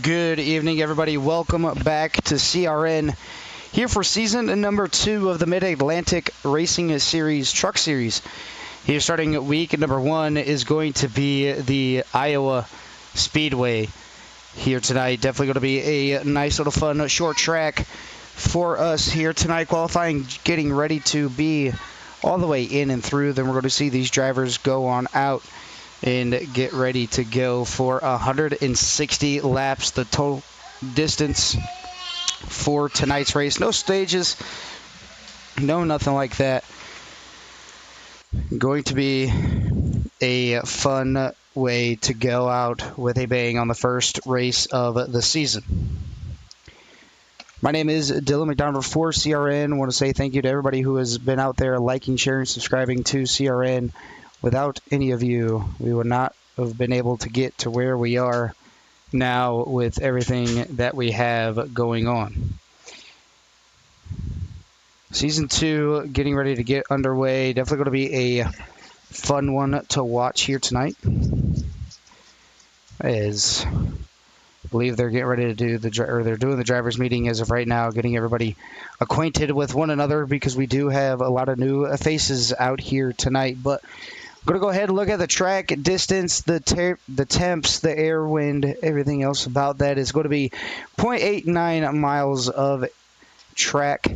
Good evening, everybody. Welcome back to CRN, here for season number 2 of the Mid-Atlantic Racing Series Truck Series. Here starting week number 1 is going to be the Iowa Speedway here tonight. Definitely going to be a nice little fun short track for us here tonight. Qualifying getting ready to be all the way in and through. Then we're going to see these drivers go on out and get ready to go for 160 laps, the total distance for tonight's race. No stages, no nothing like that. Going to be a fun way to go out with a bang on the first race of the season. My name is Dylan McDonald for CRN. I want to say thank you to everybody who has been out there liking, sharing, subscribing to CRN. Without any of you, we would not have been able to get to where we are now with everything that we have going on. Season 2 getting ready to get underway. Definitely going to be a fun one to watch here tonight. As I believe they're getting ready to do they're doing the drivers meeting as of right now, getting everybody acquainted with one another because we do have a lot of new faces out here tonight. But I'm going to go ahead and look at the track distance, the temps, the air, wind, everything else about that is going to be 0.89 miles of track.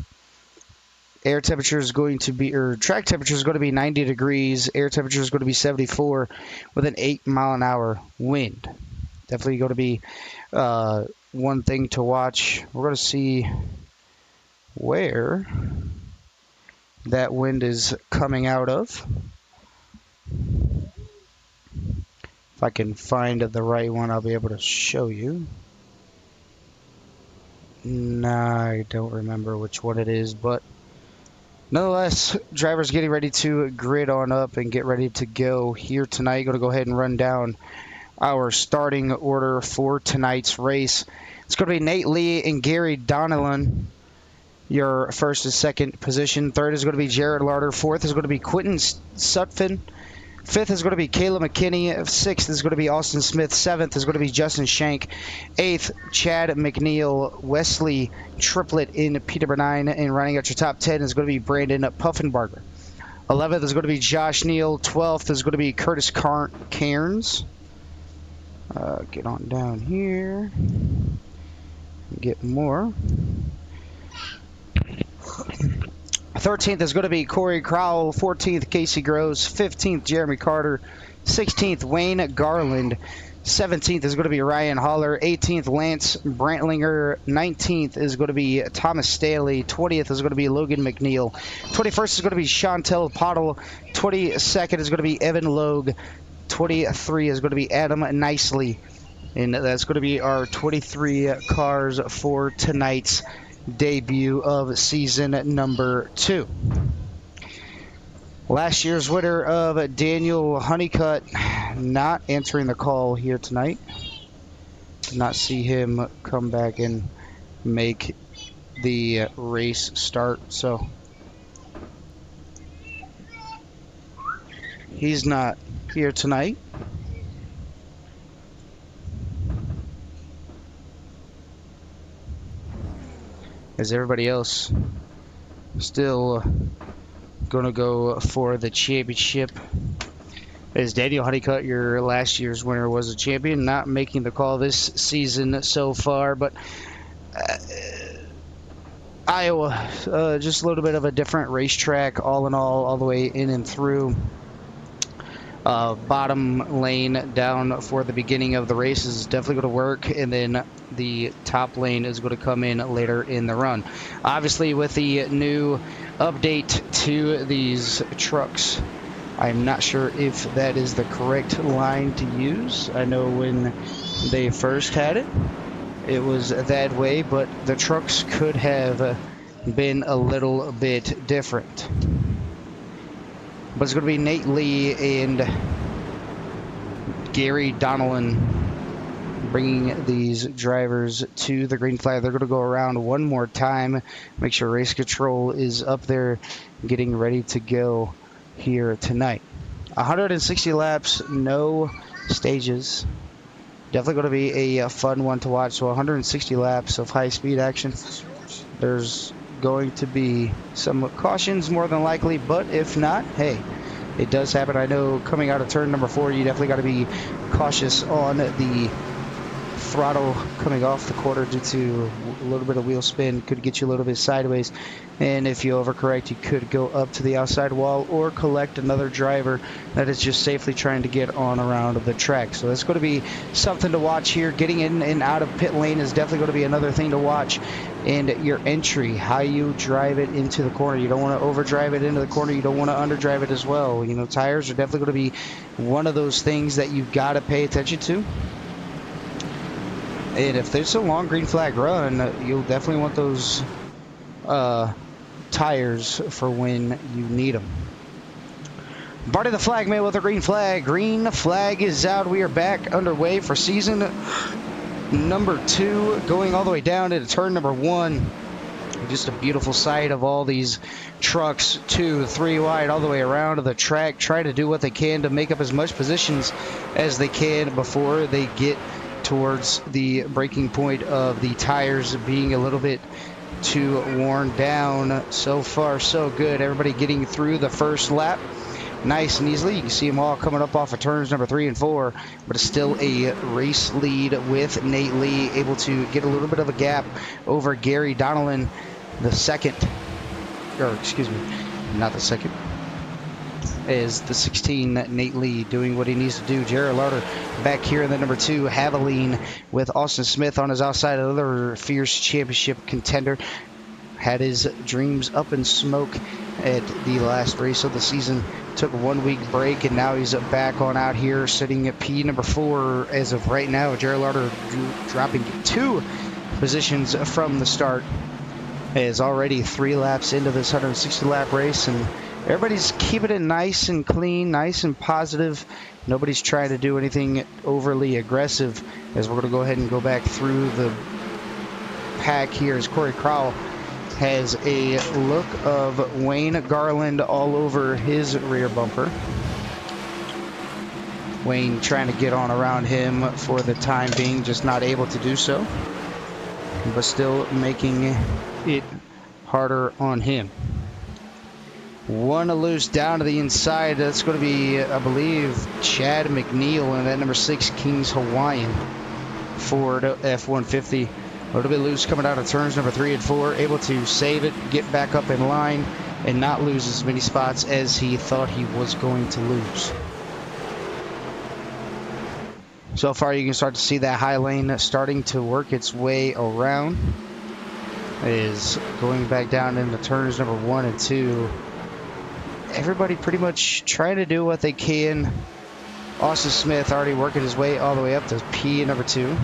Air temperature is going to be, or track temperature is going to be 90 degrees. Air temperature is going to be 74 with an 8-mile-an-hour wind. Definitely going to be one thing to watch. We're going to see where that wind is coming out of. If I can find the right one, I'll be able to show you. Nah, I don't remember which one it is, but nonetheless, drivers getting ready to grid on up and get ready to go here tonight. Going to go ahead and run down our starting order for tonight's race. It's going to be Nate Lee and Gary Donnellan, your first and second position. Third is going to be Jared Larder. Fourth is going to be Quentin Sutphin. Fifth is going to be Kayla McKinney. Sixth is going to be Austin Smith. Seventh is going to be Justin Shank. Eighth, Chad McNeil. Wesley Triplett in Peter Bernine. And running out your top 10 is going to be Brandon Puffenbarger. 11th is going to be Josh Neal. 12th is going to be Curtis Cairns. Get on down here. Get more. 13th is going to be Corey Crowell. 14th, Casey Gross. 15th, Jeremy Carter. 16th, Wayne Garland. 17th is going to be Ryan Holler. 18th, Lance Brantlinger. 19th is going to be Thomas Staley. 20th is going to be Logan McNeil. 21st is going to be Chantel Pottle. 22nd is going to be Evan Logue. 23 is going to be Adam Nicely. And that's going to be our 23 cars for tonight's debut of season number 2. Last year's winner of Daniel Honeycutt not answering the call here tonight. Did not see him come back and make the race start, so he's not here tonight. As everybody else still going to go for the championship. As Daniel Honeycutt, your last year's winner, was a champion, not making the call this season so far, but Iowa, just a little bit of a different racetrack all in all the way in and through. Bottom lane down for the beginning of the race is definitely going to work, and then the top lane is going to come in later in the run. Obviously, with the new update to these trucks, I'm not sure if that is the correct line to use. I know when they first had it, it was that way, but the trucks could have been a little bit different. But it's going to be Nate Lee and Gary Donnellan bringing these drivers to the green flag. They're going to go around one more time, make sure race control is up there, getting ready to go here tonight. 160 laps, no stages. Definitely going to be a fun one to watch. So 160 laps of high-speed action. There's going to be some cautions more than likely, but if not, hey, it does happen. I know coming out of turn number 4, you definitely got to be cautious on the throttle coming off the quarter due to a little bit of wheel spin. Could get you a little bit sideways, and if you overcorrect, you could go up to the outside wall or collect another driver that is just safely trying to get on around the track. So that's going to be something to watch here. Getting in and out of pit lane is definitely going to be another thing to watch. And your entry, how you drive it into the corner. You don't want to overdrive it into the corner. You don't want to underdrive it as well. You know, tires are definitely going to be one of those things that you've got to pay attention to. And if there's a long green flag run, you'll definitely want those tires for when you need them. Barty the Flagman with a green flag. Green flag is out. We are back underway for season number 2, going all the way down into turn number 1. Just a beautiful sight of all these trucks 2, 3 wide all the way around the track, trying to do what they can to make up as much positions as they can before they get towards the breaking point of the tires being a little bit too worn down. So far so good. Everybody getting through the first lap nice and easily. You can see them all coming up off of turns number 3 and 4, but it's still a race lead with Nate Lee able to get a little bit of a gap over Gary Donnellan, the second, or excuse me, not the second, is the 16, Nate Lee, doing what he needs to do. Jared Larder back here in the number 2, Haviline with Austin Smith on his outside, another fierce championship contender. Had his dreams up in smoke at the last race of the season. Took a 1-week break, and now he's back on out here, sitting at P number 4 as of right now. Jared Larder dropping 2 positions from the start. Is already 3 laps into this 160-lap race, and everybody's keeping it nice and clean, nice and positive. Nobody's trying to do anything overly aggressive, as we're going to go ahead and go back through the pack here as Corey Crowell has a look of Wayne Garland all over his rear bumper. Wayne trying to get on around him for the time being, just not able to do so, but still making it harder on him. One loose down to the inside. That's going to be, I believe, Chad McNeil and that number 6 Kings Hawaiian Ford F-150. A little bit loose coming out of turns number 3 and 4, able to save it, get back up in line, and not lose as many spots as he thought he was going to lose. So far, you can start to see that high lane starting to work its way around. It is going back down into turns number 1 and 2. Everybody pretty much trying to do what they can. Austin Smith already working his way all the way up to P number 2.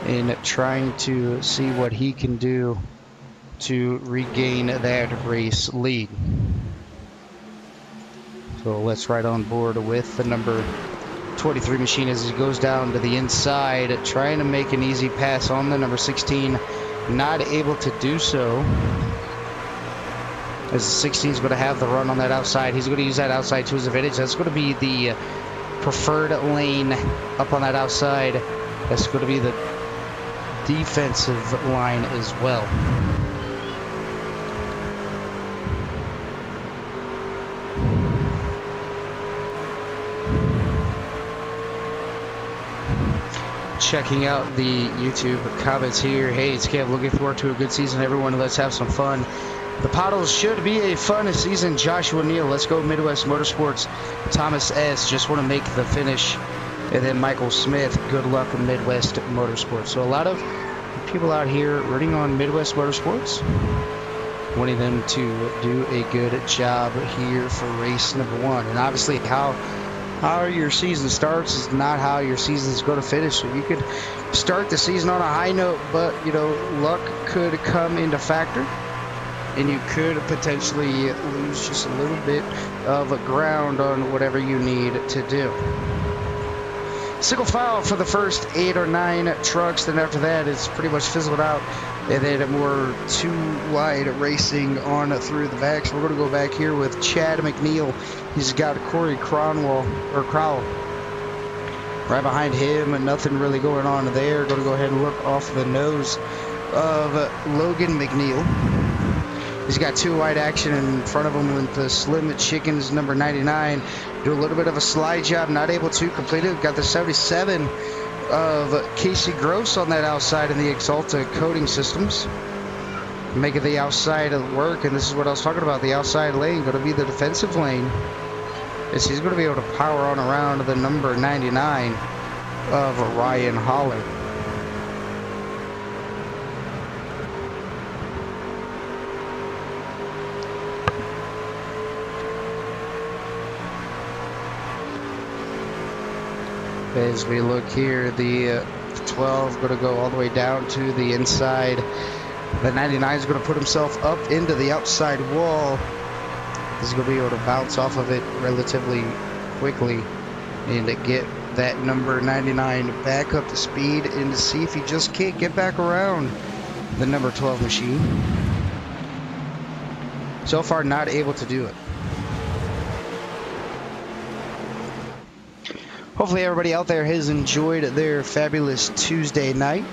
And trying to see what he can do to regain that race lead. So let's ride on board with the number 23 machine as he goes down to the inside, trying to make an easy pass on the number 16. Not able to do so, as the 16 is going to have the run on that outside. He's going to use that outside to his advantage. That's going to be the preferred lane up on that outside. That's going to be the defensive line as well. Checking out the YouTube comments here. Hey, it's Kev, looking forward to a good season, everyone. Let's have some fun. The Pottles should be a fun season. Joshua Neal, let's go Midwest Motorsports. Thomas S, just want to make the finish. And then Michael Smith, good luck in Midwest Motorsports. So a lot of people out here rooting on Midwest Motorsports, wanting them to do a good job here for race number 1. And obviously how your season starts is not how your season is going to finish. So you could start the season on a high note, but you know, luck could come into factor, and you could potentially lose just a little bit of ground on whatever you need to do. Single file for the first 8 or 9 trucks. Then after that, it's pretty much fizzled out. And then more 2 wide racing on through the back. So we're going to go back here with Chad McNeil. He's got Corey Crowell Right behind him, nothing really going on there. Going to go ahead and look off the nose of Logan McNeil. He's got two wide action in front of him with the Slim Chickens number 99. Do a little bit of a slide job, not able to complete it. Got the 77 of Casey Gross on that outside in the Exalta Coating Systems. Making the outside work, and this is what I was talking about. The outside lane going to be the defensive lane. As he's going to be able to power on around the number 99 of Ryan Holler. As we look here, the 12 going to go all the way down to the inside. The 99 is going to put himself up into the outside wall. He's going to be able to bounce off of it relatively quickly and get that number 99 back up to speed and to see if he just can't get back around the number 12 machine. So far, not able to do it. Hopefully everybody out there has enjoyed their fabulous Tuesday night.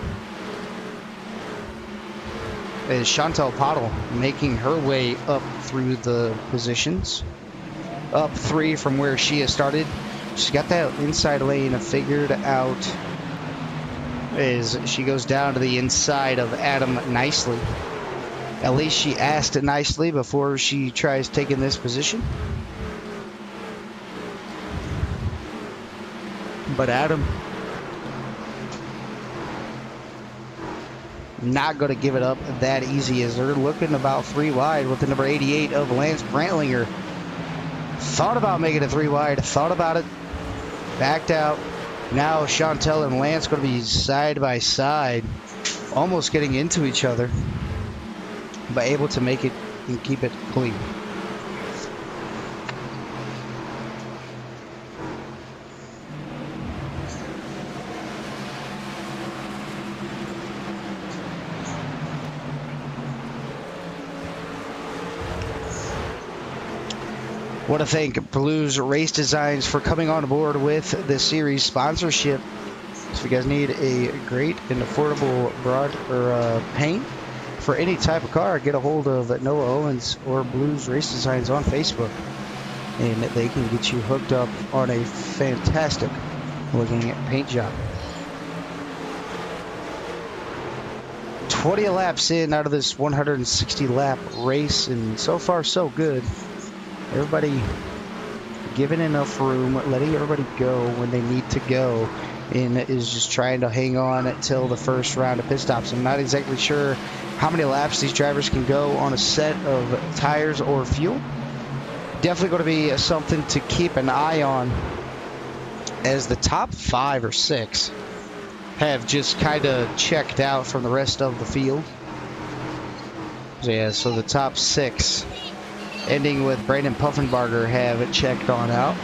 As Chantal Pottle making her way up through the positions. Up 3 from where she has started. She's got that inside lane figured out as she goes down to the inside of Adam Nicely. At least she asked nicely before she tries taking this position. But Adam not going to give it up that easy as they're looking about 3 wide with the number 88 of Lance Brantlinger. Thought about making it 3 wide, thought about it, backed out. Now Chantel and Lance going to be side by side, almost getting into each other, but able to make it and keep it clean. Want to thank Blues Race Designs for coming on board with this series sponsorship. So if you guys need a great and affordable paint for any type of car, get a hold of Noah Owens or Blues Race Designs on Facebook, and they can get you hooked up on a fantastic looking paint job. 20 laps in out of this 160 lap race, and so far so good. Everybody giving enough room, letting everybody go when they need to go, and is just trying to hang on until the first round of pit stops. I'm not exactly sure how many laps these drivers can go on a set of tires or fuel. Definitely going to be something to keep an eye on, as the top 5 or 6 have just kind of checked out from the rest of the field. So yeah, so the top 6, ending with Brandon Puffenbarger, have checked on out.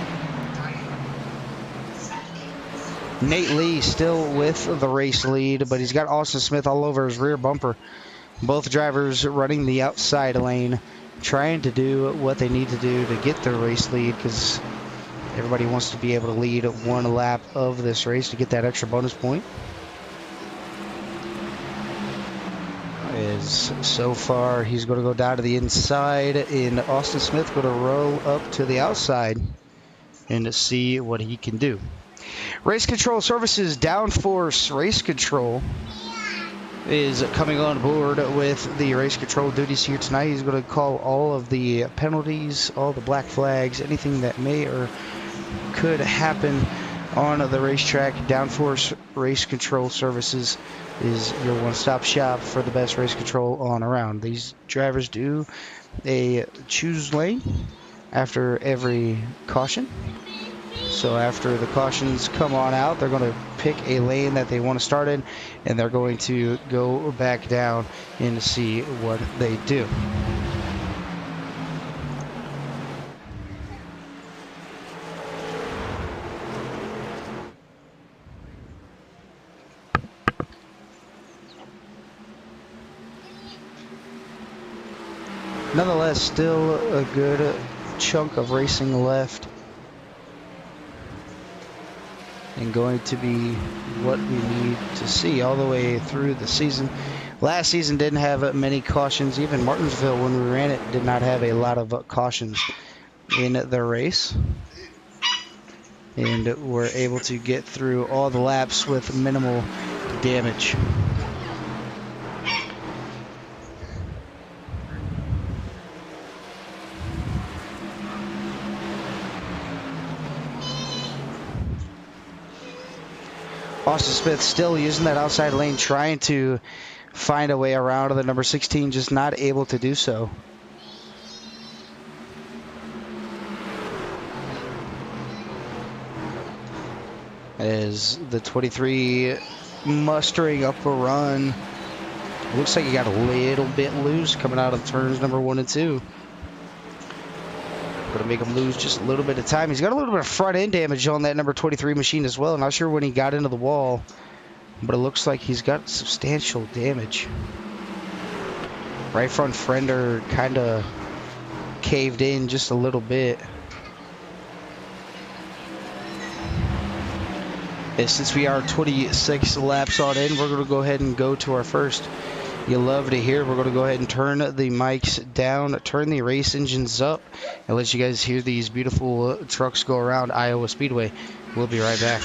Nate Lee still with the race lead, but he's got Austin Smith all over his rear bumper. Both drivers running the outside lane, trying to do what they need to do to get their race lead, because everybody wants to be able to lead 1 lap of this race to get that extra bonus point. So far, he's going to go down to the inside, and Austin Smith going to roll up to the outside and to see what he can do. Race Control Services, Downforce Race Control, is coming on board with the race control duties here tonight. He's going to call all of the penalties, all the black flags, anything that may or could happen on the racetrack. Downforce Race Control Services is your one-stop shop for the best race control on around. These drivers do a choose lane after every caution. So after the cautions come on out, they're going to pick a lane that they want to start in, and they're going to go back down and see what they do. Nonetheless, still a good chunk of racing left. and going to be what we need to see all the way through the season. Last season didn't have many cautions. Even Martinsville, when we ran it, did not have a lot of cautions in the race. And we're able to get through all the laps with minimal damage. Austin Smith still using that outside lane, trying to find a way around the number 16, just not able to do so. As the 23 mustering up a run. Looks like he got a little bit loose coming out of turns number 1 and 2. Going to make him lose just a little bit of time. He's got a little bit of front end damage on that number 23 machine as well. Not sure when he got into the wall, but it looks like he's got substantial damage. Right front fender kind of caved in just a little bit. And since we are 26 laps on in, we're going to go ahead and go to our first. You love to hear. We're going to go ahead and turn the mics down, turn the race engines up, and let you guys hear these beautiful trucks go around Iowa Speedway. We'll be right back.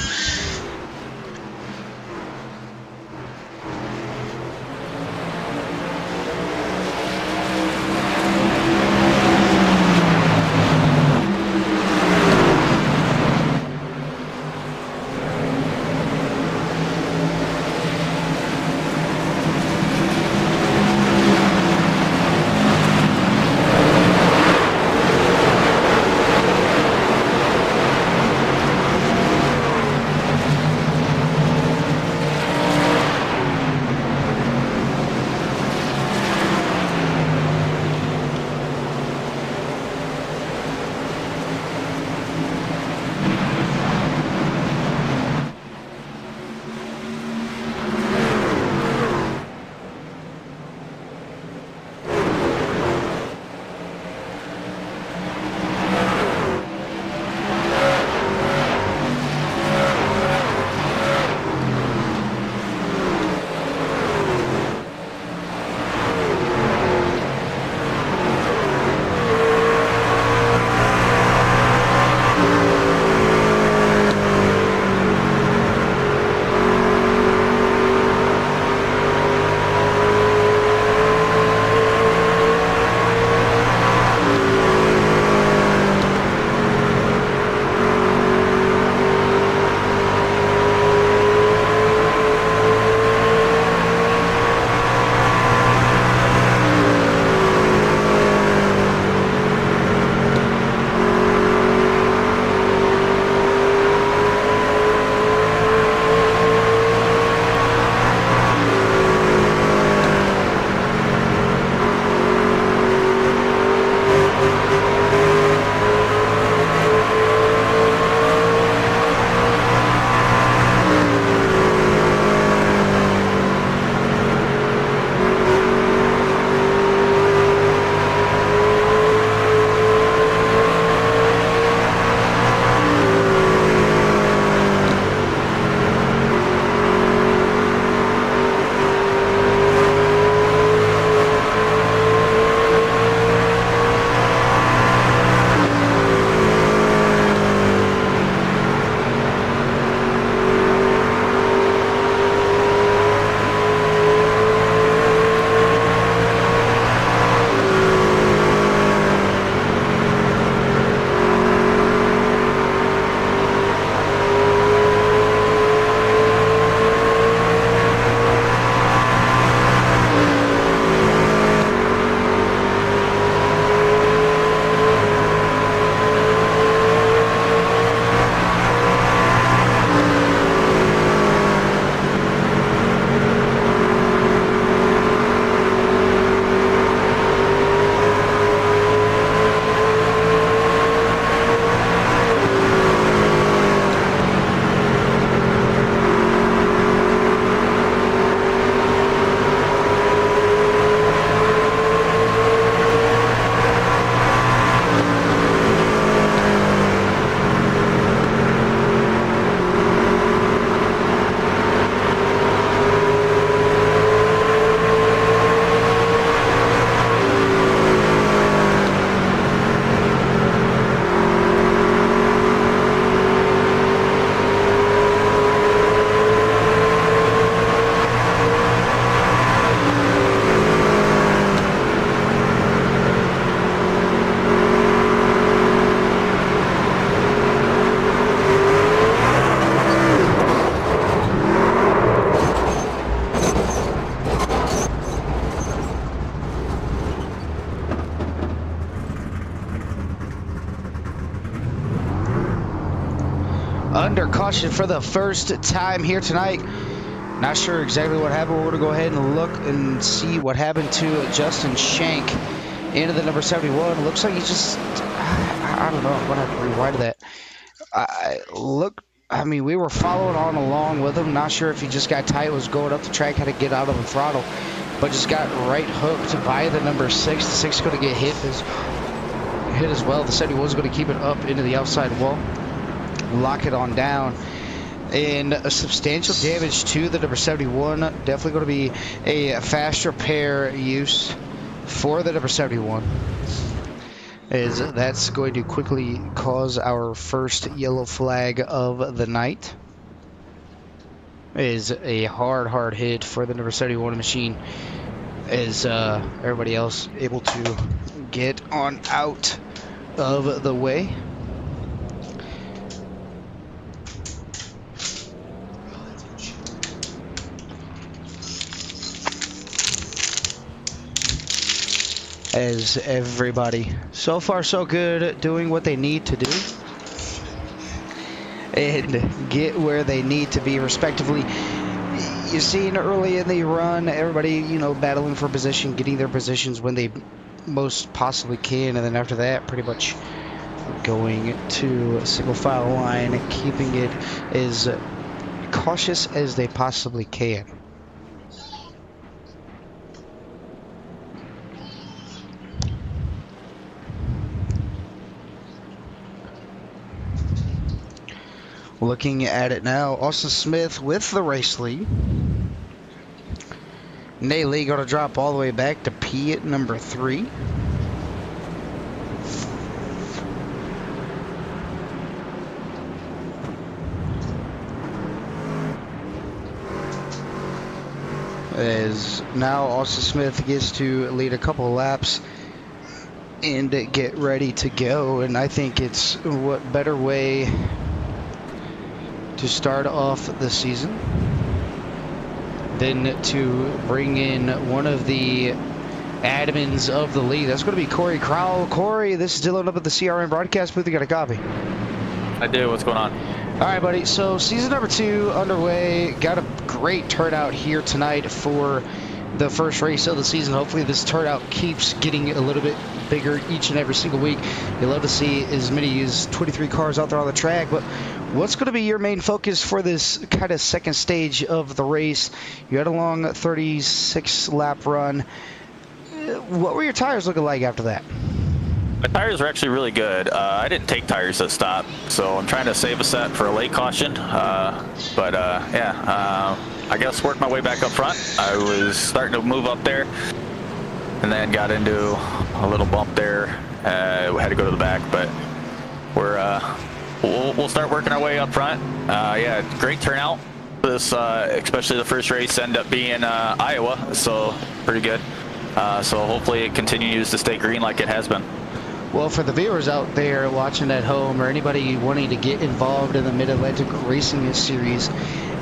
under caution for the first time here tonight. Not sure exactly what happened. We're going to go ahead and look and see what happened to Justin Shank into the number 71. Looks like he just, I don't know, I'm going to have to rewind that. I mean, we were following on along with him. Not sure if he just got tight, was going up the track, had to get out of the throttle, but just got right hooked by the number 6. The 6 is going to get hit as well. The 71 was going to keep it up into the outside wall, lock it on down. And a substantial damage to the number 71. Definitely going to be a fast repair use for the number 71. As that's going to quickly cause our first yellow flag of the night. Is a hard hit for the number 71 machine. Is everybody else able to get on out of the way. As everybody, so far so good, doing what they need to do and get where they need to be respectively. You've seen early in the run, everybody, you know, battling for position, getting their positions when they most possibly can, and then after that, pretty much going to a single file line, keeping it as cautious as they possibly can. Looking at it now, Austin Smith with the race lead. Nate Lee going to drop all the way back to P at number 3. As now Austin Smith gets to lead a couple of laps and get ready to go. And I think it's what better way to start off the season than to bring in one of the admins of the league. That's going to be Corey Crowell. Corey, this is Dylan up at the CRN broadcast booth. You got a copy? I do. What's going on? All right, buddy. So season number 2 underway. Got a great turnout here tonight for the first race of the season. Hopefully this turnout keeps getting a little bit bigger each and every single week. You'd love to see as many as 23 cars out there on the track, but what's going to be your main focus for this kind of second stage of the race? You had a long 36 lap run. What were your tires looking like after that? My tires are actually really good. I didn't take tires that stop, so I'm trying to save a set for a late caution. I guess worked my way back up front. I was starting to move up there, and then got into a little bump there. We had to go to the back, but we'll start working our way up front. Yeah, great turnout. This, especially the first race, ended up being Iowa, so pretty good. So hopefully it continues to stay green like it has been. Well, for the viewers out there watching at home, or anybody wanting to get involved in the Mid-Atlantic Racing Series,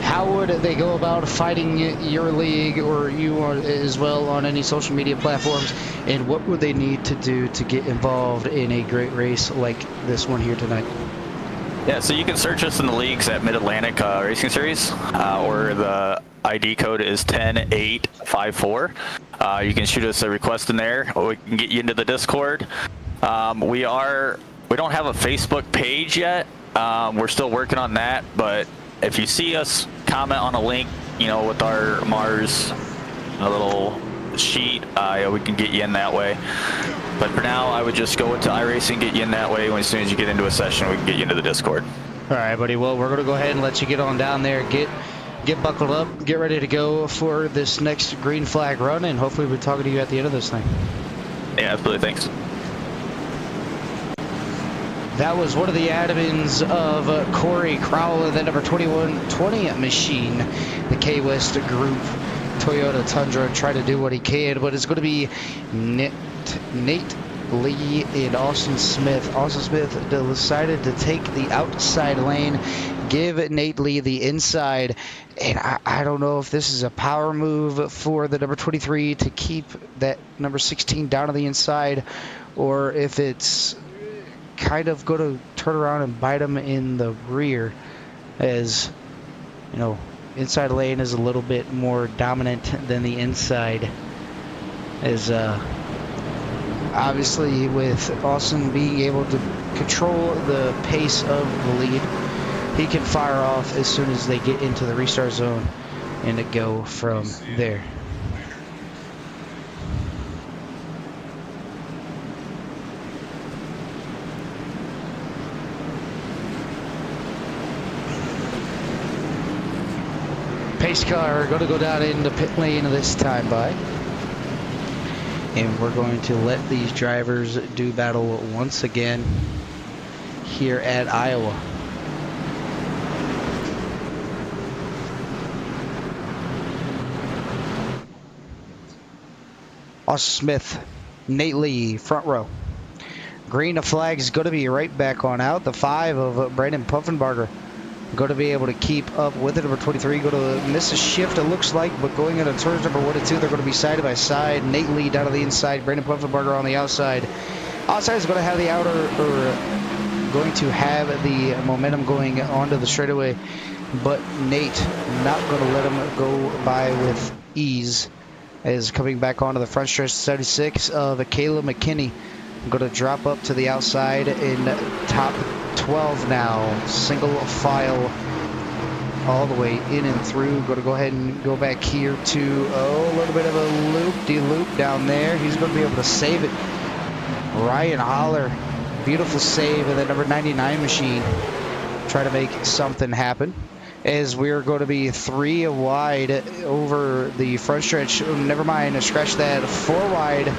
how would they go about fighting your league, or you as well, on any social media platforms, and what would they need to do to get involved in a great race like this one here tonight? Yeah, so you can search us in the leagues at Mid-Atlantic Racing Series, or the ID code is 10854. You can shoot us a request in there, or we can get you into the Discord. We don't have a Facebook page yet. We're still working on that, but if you see us comment on a link, you know, with our Mars, a little sheet, we can get you in that way. But for now, I would just go into iRacing, get you in that way. As soon as you get into a session, we can get you into the Discord. All right, buddy. Well, we're going to go ahead and let you get on down there, get buckled up, get ready to go for this next green flag run, and hopefully we'll be talking to you at the end of this thing. Yeah, absolutely. Thanks. That was one of the admins of Corey Crowell, the number 2120 machine, the K-West Group Toyota Tundra, try to do what he can, but it's going to be Nate Lee and Austin Smith. Austin Smith decided to take the outside lane, give Nate Lee the inside, and I don't know if this is a power move for the number 23 to keep that number 16 down on the inside, or if it's kind of going to turn around and bite him in the rear. as you know, inside lane is a little bit more dominant than the inside, as obviously with Austin being able to control the pace of the lead, he can fire off as soon as they get into the restart zone and go from there. Pace car going to go down into pit lane this time by. And we're going to let these drivers do battle once again here at Iowa. Austin Smith, Nate Lee, front row. Green flag is going to be right back on out. The 5 of Brandon Puffenbarger going to be able to keep up with it. Number 23 going to miss a shift, it looks like, but going into turns number 1 and 2, they're going to be side by side. Nate Lee down to the inside, Brandon Puffenbarger on the outside. Outside is going to have the outer, or going to have the momentum going onto the straightaway, but Nate not going to let him go by with ease. Is coming back onto the front stretch. 76 of Kayla McKinney going to drop up to the outside in top 12 now. Single file all the way in and through. Going to go ahead and go back here to a little bit of a loop-de-loop down there. He's going to be able to save it. Ryan Holler, beautiful save, and the number 99 machine try to make something happen, as we're going to be 3 wide over the front stretch. Never mind, scratch that, 4 wide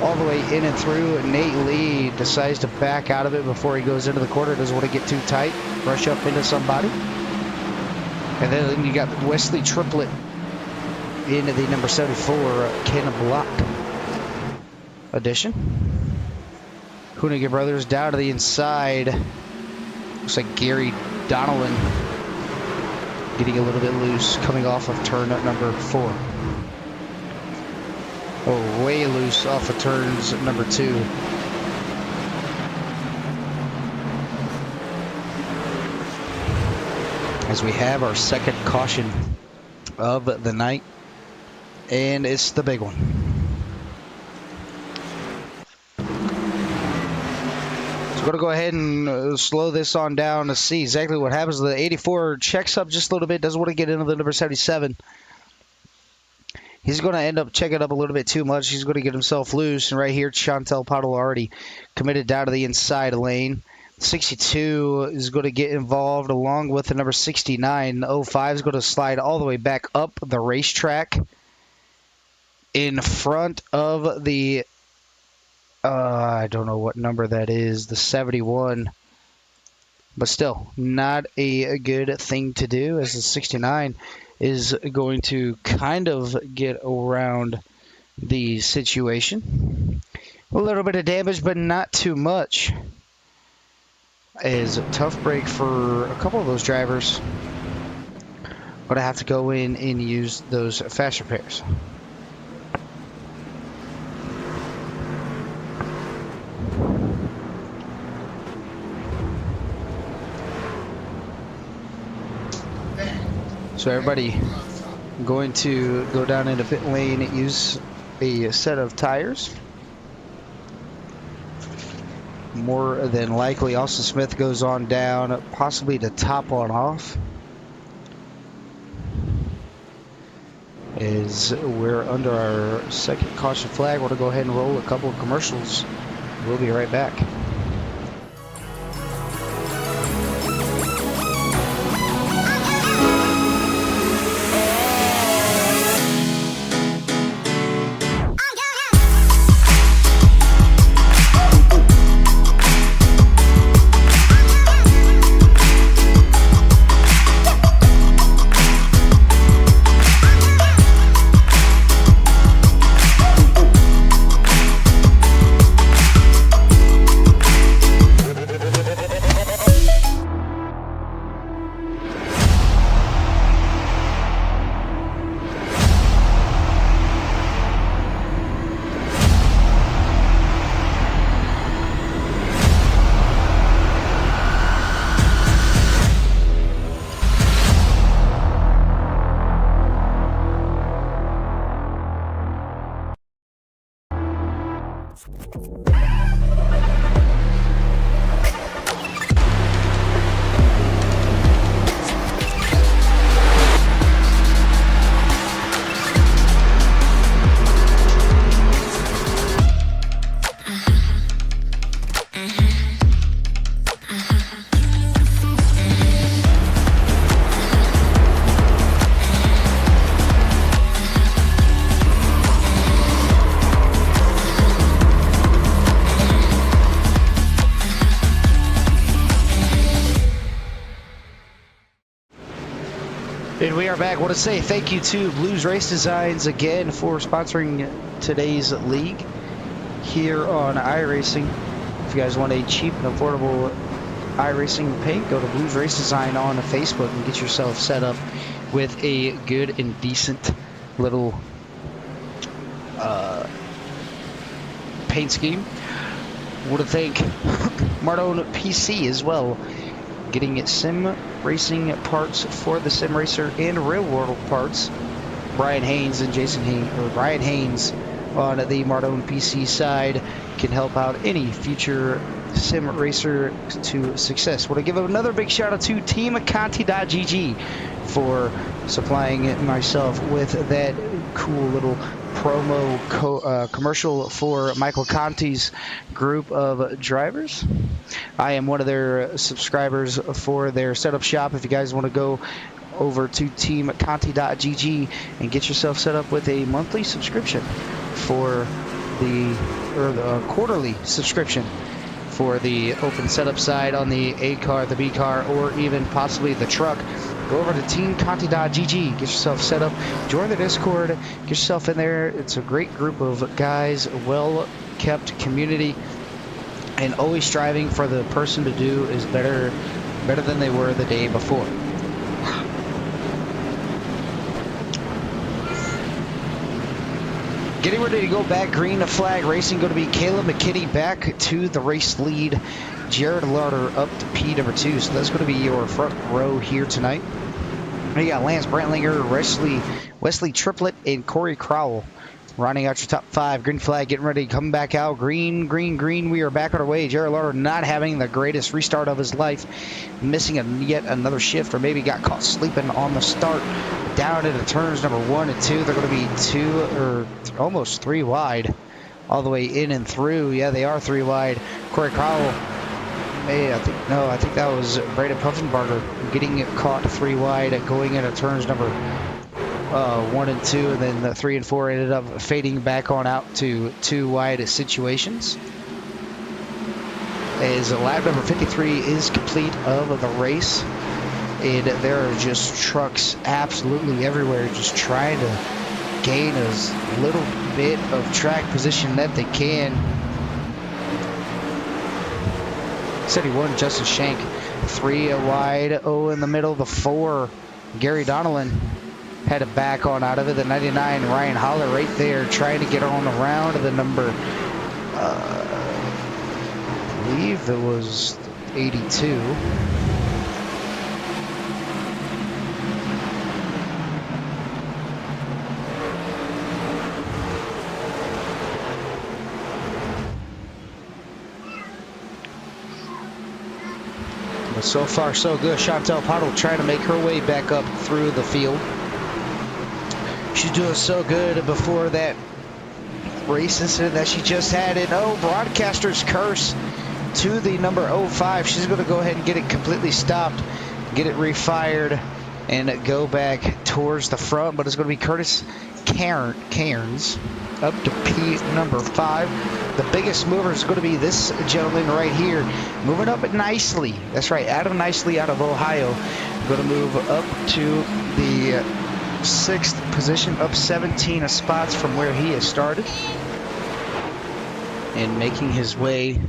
all the way in and through. Nate Lee decides to back out of it before he goes into the corner. Doesn't want to get too tight, rush up into somebody. And then you got Wesley Triplett into the number 74 Ken Block addition. Hoonigan Brothers down to the inside. Looks like Gary Donnellan getting a little bit loose, coming off of turn number 4. Oh, way loose off of turns number 2. As we have our second caution of the night, and it's the big one. Going to go ahead and slow this on down to see exactly what happens. The 84 checks up just a little bit, doesn't want to get into the number 77. He's going to end up checking up a little bit too much. He's going to get himself loose. And right here, Chantel Pottle already committed down to the inside lane. 62 is going to get involved along with the number 69. 05 is going to slide all the way back up the racetrack in front of the I don't know what number that is, the 71, but still not a good thing to do, as the 69 is going to kind of get around the situation. A little bit of damage, but not too much. Is a tough break for a couple of those drivers. Going to have to go in and use those fast repairs. So everybody going to go down into pit lane, use a set of tires. More than likely, Austin Smith goes on down, possibly to top on off. As we're under our second caution flag, we're going to go ahead and roll a couple of commercials. We'll be right back. And we are back. I want to say thank you to Blues Race Designs again for sponsoring today's league here on iRacing. If you guys want a cheap and affordable iRacing paint, go to Blues Race Design on Facebook and get yourself set up with a good and decent little paint scheme. I want to thank Mardone PC as well, getting sim racing parts for the sim racer and real world parts. Brian Haynes and Brian Haynes on the Mardone PC side can help out any future sim racer to success. Want to give another big shout out to TeamConti.gg for supplying myself with that cool little promo commercial for Michael Conti's group of drivers. I am one of their subscribers for their setup shop. If you guys want to go over to teamconti.gg and get yourself set up with a monthly subscription for the quarterly subscription for the open setup side on the A car, the B car, or even possibly the truck, go over to teamconti.gg, get yourself set up, join the Discord, get yourself in there. It's a great group of guys, well kept community, and always striving for the person to do is better than they were the day before. Getting ready to go back, green flag racing, going to be Caleb McKinney back to the race lead. Jared Larder up to P number 2. So that's going to be your front row here tonight. You got Lance Brantlinger, Wesley Triplett, and Corey Crowell rounding out your top 5. Green flag getting ready to come back out. Green. We are back on our way. Jared Larder not having the greatest restart of his life. Missing yet another shift, or maybe got caught sleeping on the start. Down into turns number 1 and 2. They're going to be 2 or almost 3 wide all the way in and through. Yeah, they are 3 wide. Corey Crowell, I think that was Braden Puffenbarger getting caught 3 wide going into turns number 1 and 2, and then the 3 and 4 ended up fading back on out to 2 wide situations. As lap number 53 is complete of the race. And there are just trucks absolutely everywhere, just trying to gain as little bit of track position that they can. 71, Justin Shank, 3 wide. Oh, in the middle, the 4, Gary Donnellan had to back on out of it. The 99, Ryan Holler, right there, trying to get on around the number, I believe it was 82. But so far, so good. Chantel Pottle trying to make her way back up through the field. She's doing so good before that race incident that she just had. And oh, broadcaster's curse to the number 05. She's going to go ahead and get it completely stopped, get it refired, and go back towards the front. But it's going to be Curtis Cairns up to P number 5. The biggest mover is going to be this gentleman right here, moving up nicely. That's right, Adam Nicely out of Ohio. Going to move up to the 6th position, up 17 spots from where he has started, and making his way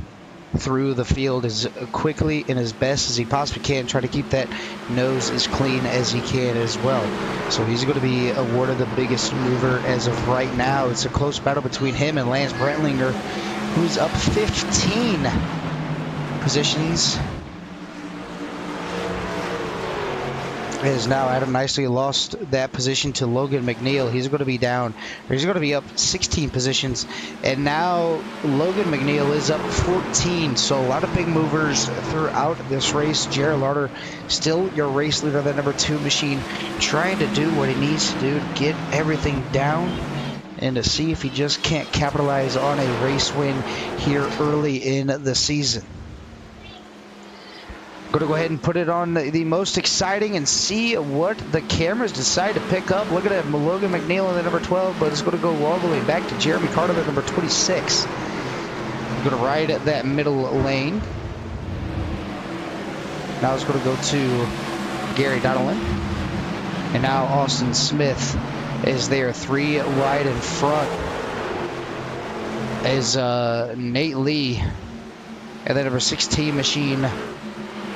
through the field as quickly and as best as he possibly can, try to keep that nose as clean as he can as well. So he's going to be awarded the biggest mover as of right now. It's a close battle between him and Lance Brantlinger, who's up 15 positions. Is now Adam Nicely lost that position to Logan McNeil. He's going to be down, or he's going to be up 16 positions, and now Logan McNeil is up 14. So a lot of big movers throughout this race. Jared Larder still your race leader, the number 2 machine, trying to do what he needs to do to get everything down and to see if he just can't capitalize on a race win here early in the season. Going to go ahead and put it on the most exciting and see what the cameras decide to pick up. Look at that, Logan McNeil in the number 12, but it's going to go all the way back to Jeremy Carter at number 26. Going to ride at that middle lane. Now it's going to go to Gary Donnellan. And now Austin Smith is there 3 wide in front. Is Nate Lee and the number 16 machine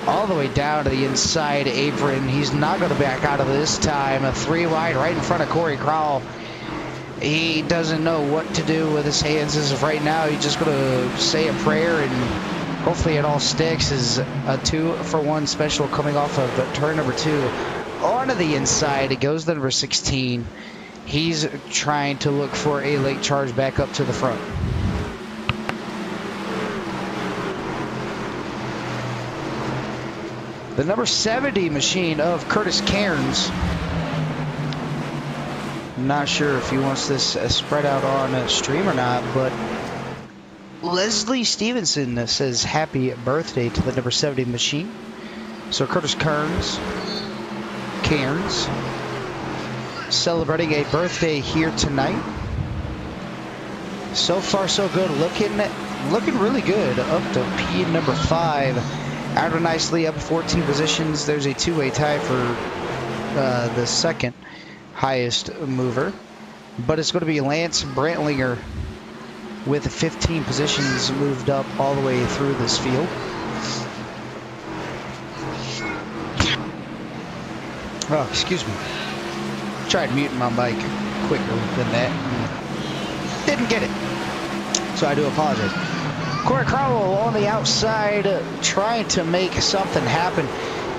all the way down to the inside. Averin, he's not going to back out of this time. A 3 wide right in front of Corey Crowell. He doesn't know what to do with his hands as of right now. He's just going to say a prayer and hopefully it all sticks. Is a 2-for-1 special coming off of turn number 2. Onto the inside, it goes to number 16. He's trying to look for a late charge back up to the front. The number 70 machine of Curtis Cairns. Not sure if he wants this spread out on stream or not, but Leslie Stevenson says happy birthday to the number 70 machine. So Curtis Cairns celebrating a birthday here tonight. So far so good, looking really good up to P number 5. Adam Nicely up 14 positions. There's a 2-way tie for the second highest mover. But it's going to be Lance Brantlinger with 15 positions moved up all the way through this field. Oh, excuse me. Tried muting my mic quicker than that. Didn't get it. So I do apologize. Corey Crowell on the outside trying to make something happen.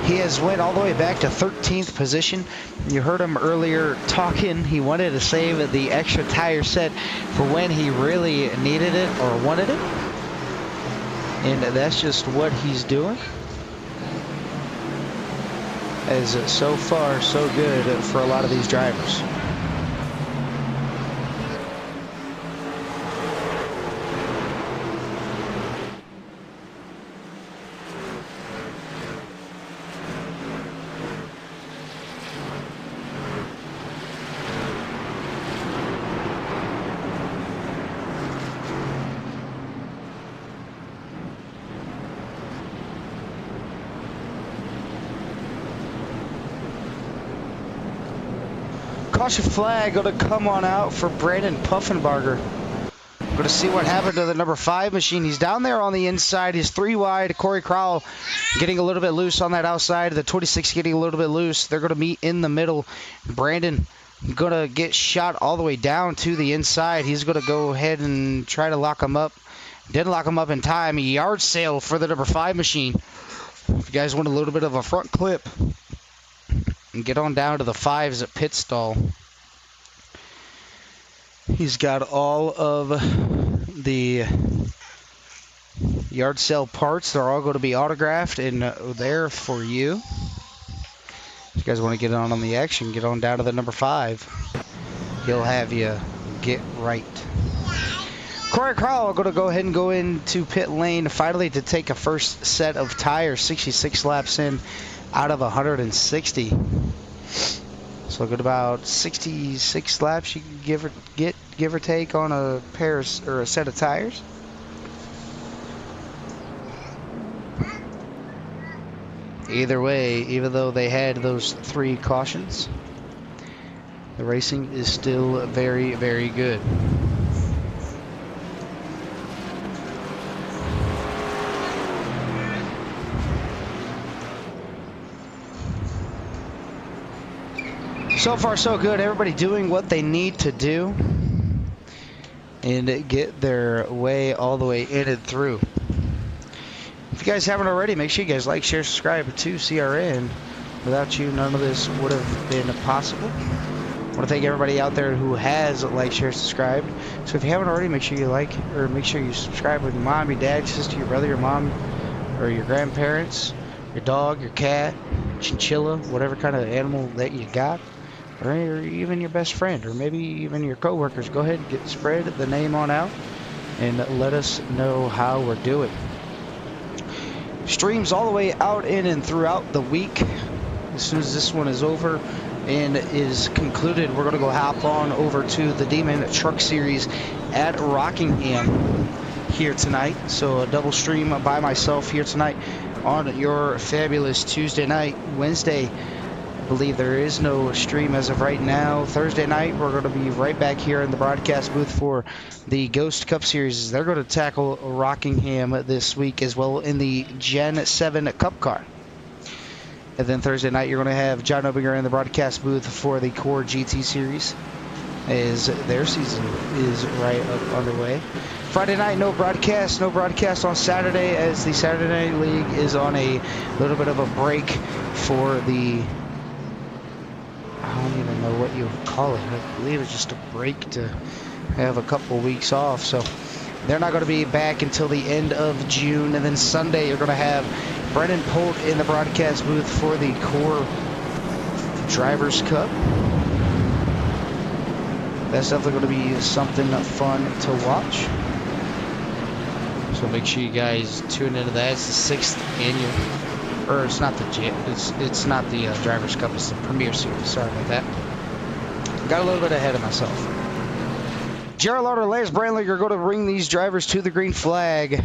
He has went all the way back to 13th position. You heard him earlier talking. He wanted to save the extra tire set for when he really needed it or wanted it. And that's just what he's doing. As so far so good for a lot of these drivers. Caution flag going to come on out for Brandon Puffenbarger. Going to see what happened to the number 5 machine. He's down there on the inside. He's 3 wide. Corey Crowell getting a little bit loose on that outside. The 26 getting a little bit loose. They're going to meet in the middle. Brandon going to get shot all the way down to the inside. He's going to go ahead and try to lock him up. Didn't lock him up in time. A yard sale for the number 5 machine. If you guys want a little bit of a front clip, and get on down to the 5s at pit stall. He's got all of the yard sale parts. They're all going to be autographed and there for you. If you guys want to get on the action, get on down to the number 5. He'll have you get right. Corey Crowell going to go ahead and go into pit lane finally to take a first set of tires. 66 laps in out of 160. So good about 66 laps you can give or take on a pair or a set of tires. Either way, even though they had those 3 cautions, the racing is still very, very good. So far, so good. Everybody doing what they need to do and get their way all the way in and through. If you guys haven't already, make sure you guys like, share, subscribe to CRN Without you, none of this would have been possible. I want to thank everybody out there who has liked, shared, subscribed. So if you haven't already, make sure you like or make sure you subscribe with your mom, your dad, your sister, your brother, your mom, or your grandparents, your dog, your cat, chinchilla, whatever kind of animal that you got, or even your best friend, or maybe even your coworkers. Go ahead and spread the name on out and let us know how we're doing. Streams all the way out in and throughout the week. As soon as this one is over and is concluded, we're going to go hop on over to the Demon Truck Series at Rockingham here tonight. So a double stream by myself here tonight on your fabulous Tuesday night. Wednesday, I believe there is no stream as of right now. Thursday night, we're going to be right back here in the broadcast booth for the Ghost Cup Series. They're going to tackle Rockingham this week as well in the Gen 7 Cup car. And then Thursday night, you're going to have John Obinger in the broadcast booth for the Core GT Series, as their season is right up underway. Friday night, no broadcast on Saturday, as the Saturday Night League is on a little bit of a break for the, I don't even know what you would call it. I believe it's just a break to have a couple weeks off. So they're not going to be back until the end of June. And then Sunday, you're going to have Brennan Polt in the broadcast booth for the Core Drivers Cup. That's definitely going to be something fun to watch. So make sure you guys tune into that. It's the 6th annual, or it's not it's not the Drivers Cup. It's the Premier Series. Sorry about that. Got a little bit ahead of myself. Gerald Lauder, Lance Brandling are going to bring these drivers to the green flag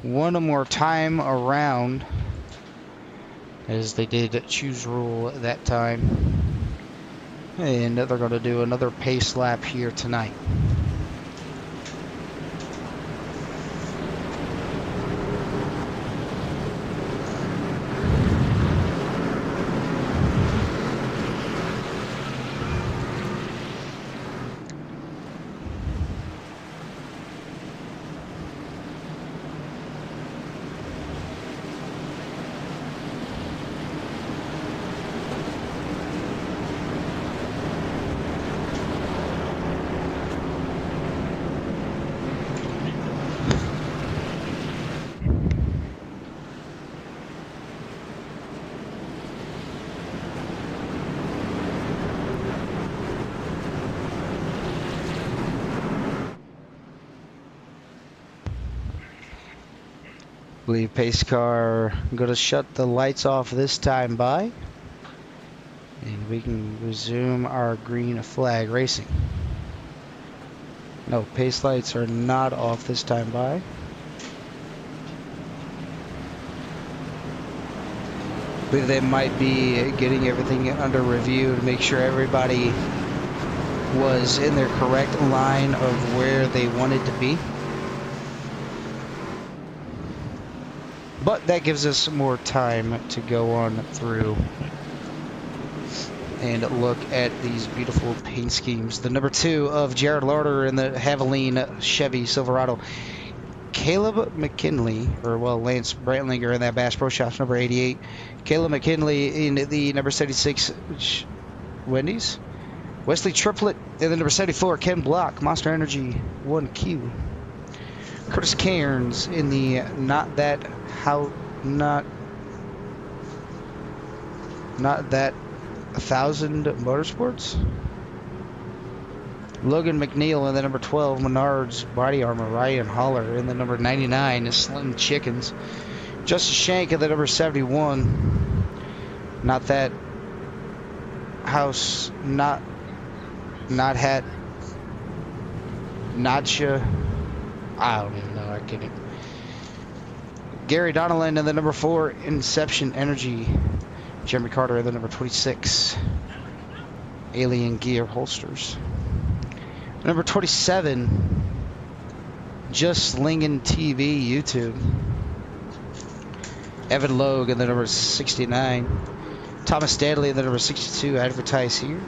one more time around, as they did choose rule that time. And they're going to do another pace lap here tonight. I believe pace car going to shut the lights off this time by, and we can resume our green flag racing. No, pace lights are not off this time by. I believe they might be getting everything under review to make sure everybody was in their correct line of where they wanted to be. But that gives us more time to go on through and look at these beautiful paint schemes. The number 2 of Jared Lauder in the Haviline Chevy Silverado. Caleb McKinley, or well, Lance Brantlinger in that Bass Pro Shops, number 88. Caleb McKinley in the number 76 Wendy's. Wesley Triplett in the number 74 Ken Block, Monster Energy 1Q. Curtis Cairns in the not that 1000 Motorsports. Logan McNeil in the number 12 Menards Body Armor. Ryan Holler in the number 99 Slim Chickens. Justice Shank in the number 71. Not that house, not hat, Nacha. I don't even know. I can't even. Gary Donnellan in the number 4 Inception Energy. Jeremy Carter in the number 26 Alien Gear Holsters. Number 27 Just Slingin' TV YouTube. Evan Logue in the number 69. Thomas Stanley in the number 62 Advertise Here.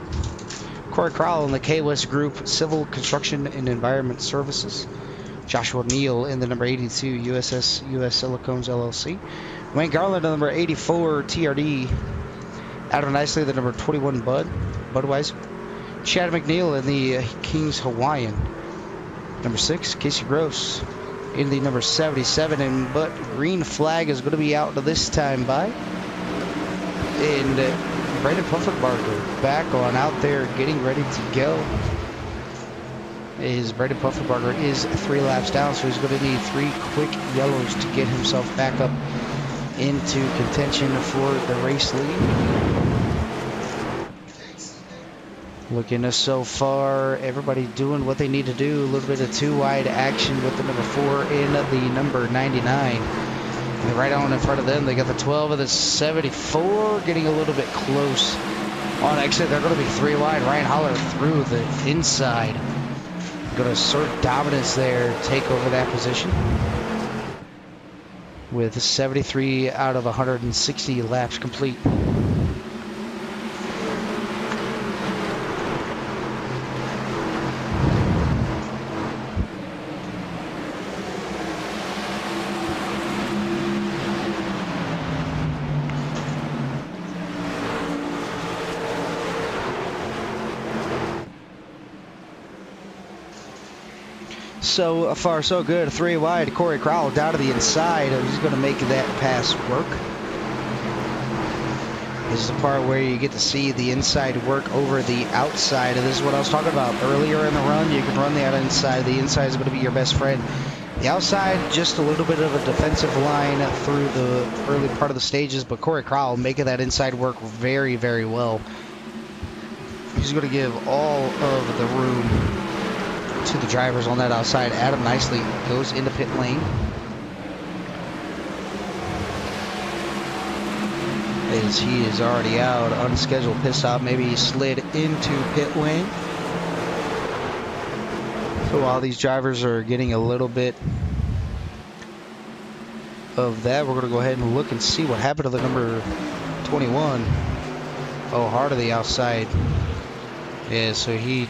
Corey Crowell in the K-West Group Civil Construction and Environment Services. Joshua Neal in the number 82 USS US Silicones LLC. Wayne Garland in the number 84 TRD Out of nicely, the number 21 Budweiser. Chad McNeil in the Kings Hawaiian. Number 6, Casey Gross in the number 77. But green flag is going to be out this time by. And Brandon Pufferbarger back on out there getting ready to go. Brandon Pufferbarger is 3 laps down, so he's going to need 3 quick yellows to get himself back up into contention for the race lead. Looking so far, everybody doing what they need to do. A little bit of 2-wide action with the number 4 and the number 99. And right on in front of them, they got the 12 and the 74 getting a little bit close. On exit, they're going to be 3 wide. Ryan Holler through the inside. Going to assert dominance there, take over that position. With 73 out of 160 laps complete. So far, so good. 3 wide. Corey Crowell down to the inside. He's going to make that pass work. This is the part where you get to see the inside work over the outside. And this is what I was talking about earlier in the run. You can run the inside. The inside is going to be your best friend. The outside, just a little bit of a defensive line through the early part of the stages. But Corey Crowell making that inside work very, very well. He's going to give all of the room to the drivers on that outside. Adam Nicely goes into pit lane. As he is already out, unscheduled pit stop. Maybe he slid into pit lane. So while these drivers are getting a little bit of that, we're going to go ahead and look and see what happened to the number 21. Oh, hard to the outside. Yeah, so he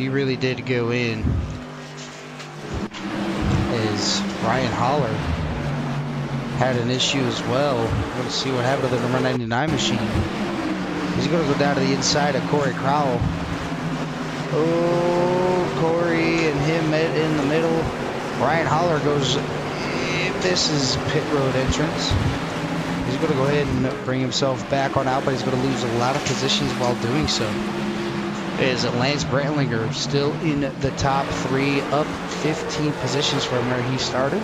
really did go in. As Ryan Holler had an issue as well. We're going to see what happened to the number 99 machine. He's going to go down to the inside of Corey Crowell. Oh, Corey and him met in the middle. Ryan Holler goes, this is pit road entrance. He's going to go ahead and bring himself back on out, but he's going to lose a lot of positions while doing so. Is Lance Brantlinger still in the top 3, up 15 positions from where he started.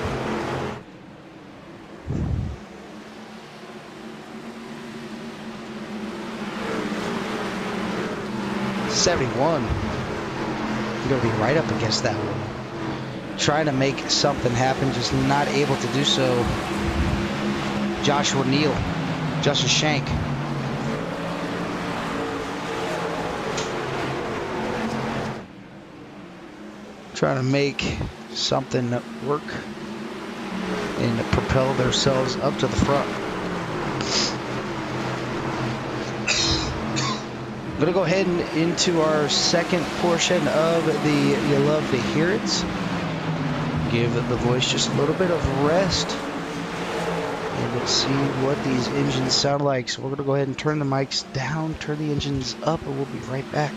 '71. You're going to be right up against that one. Trying to make something happen, just not able to do so. Joshua Neal, Justin Shank. Trying to make something work and propel themselves up to the front. I'm going to go ahead and into our second portion of the You Love to Hear It. Give the voice just a little bit of rest. And let's see what these engines sound like. So we're going to go ahead and turn the mics down, turn the engines up, and we'll be right back.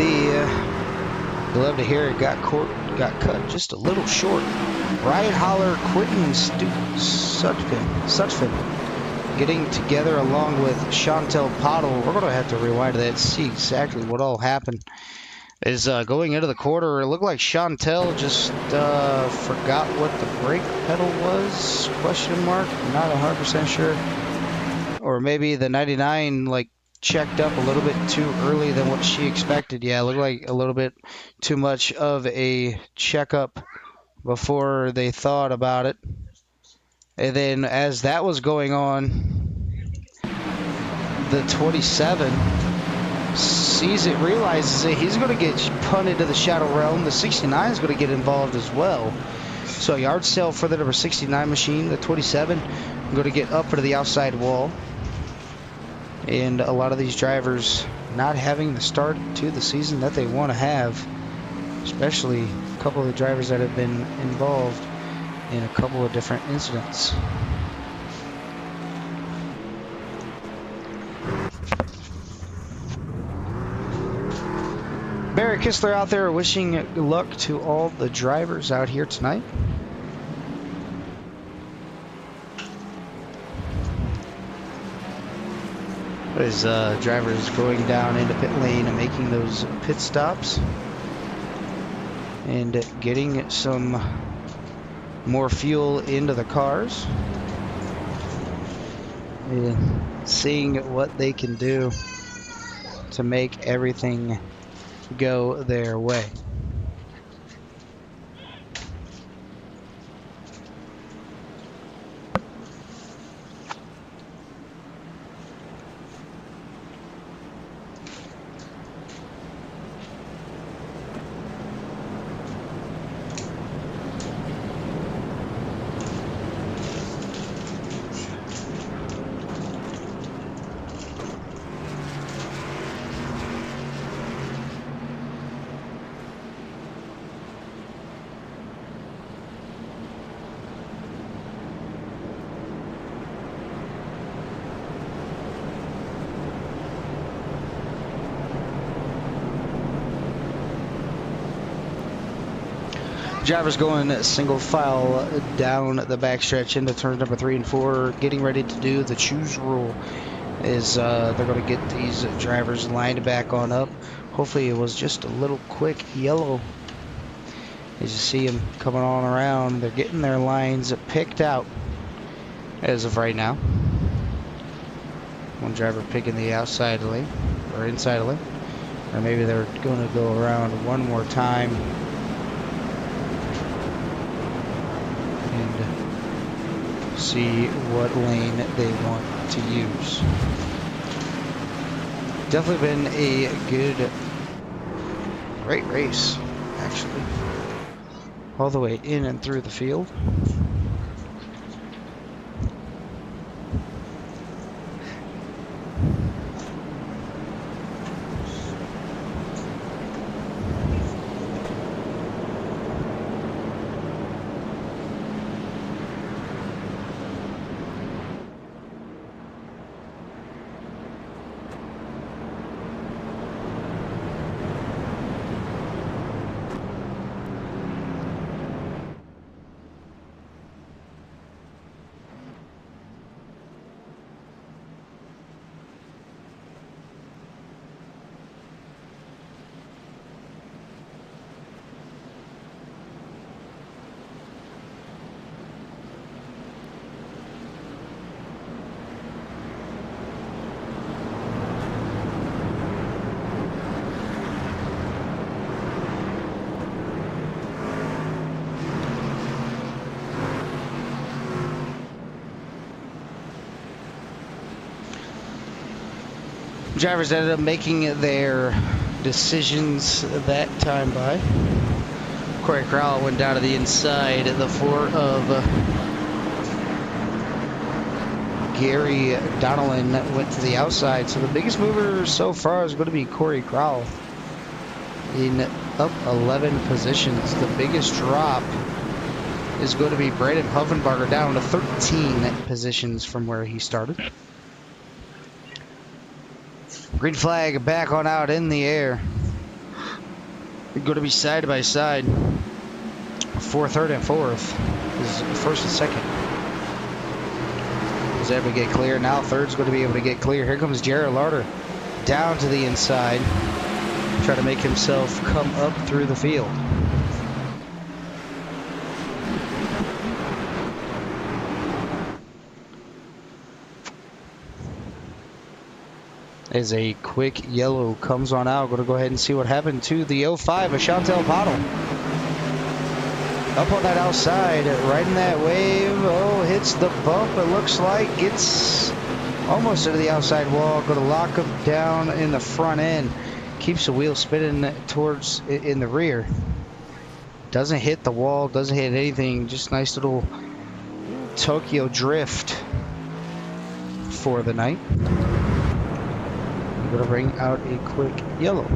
You love to hear it. Got cut just a little short. Ryan Holler, Quentin Sutphin getting together along with Chantel Pottle. We're going to have to rewind that to see exactly what all happened. Is going into the quarter, it looked like Chantel just forgot what the brake pedal was, question mark, not 100% sure. Or maybe the 99 like checked up a little bit too early than what she expected. Yeah, it looked like a little bit too much of a checkup before they thought about it. And then as that was going on, the 27 sees it, realizes it, he's going to get punted to the Shadow Realm. The 69 is going to get involved as well. So yard sale for the number 69 machine. The 27 going to get up into the outside wall. And a lot of these drivers not having the start to the season that they want to have, especially a couple of the drivers that have been involved in a couple of different incidents. Barry Kistler out there wishing luck to all the drivers out here tonight. As drivers going down into pit lane and making those pit stops and getting some more fuel into the cars and seeing what they can do to make everything go their way. Drivers going single file down the backstretch into turns number 3 and 4, getting ready to do the choose rule. Is they're going to get these drivers lined back on up. Hopefully it was just a little quick yellow. As you see them coming on around, they're getting their lines picked out as of right now. One driver picking the outside lane or inside lane, or maybe they're going to go around one more time and see what lane they want to use. Definitely been a good, great race, actually, all the way in and through the field. Drivers ended up making their decisions that time by. Corey Crowell went down to the inside. The 4 of Gary Donnellan went to the outside. So the biggest mover so far is going to be Corey Crowell in up 11 positions. The biggest drop is going to be Brandon Huffenbarger down to 13 positions from where he started. Green flag back on out in the air. Going to be side by side for third and fourth. Is first and second. Was able to get clear. Now third's going to be able to get clear. Here comes Jared Larder down to the inside. Try to make himself come up through the field. As a quick yellow comes on out, going to go ahead and see what happened to the 05 of Chantel Pottle. Up on that outside, right in that wave. Oh, hits the bump, it looks like. Gets almost into the outside wall. Going to lock him down in the front end. Keeps the wheel spinning towards in the rear. Doesn't hit the wall, doesn't hit anything. Just nice little Tokyo drift for the night. I'm going to bring out a quick yellow.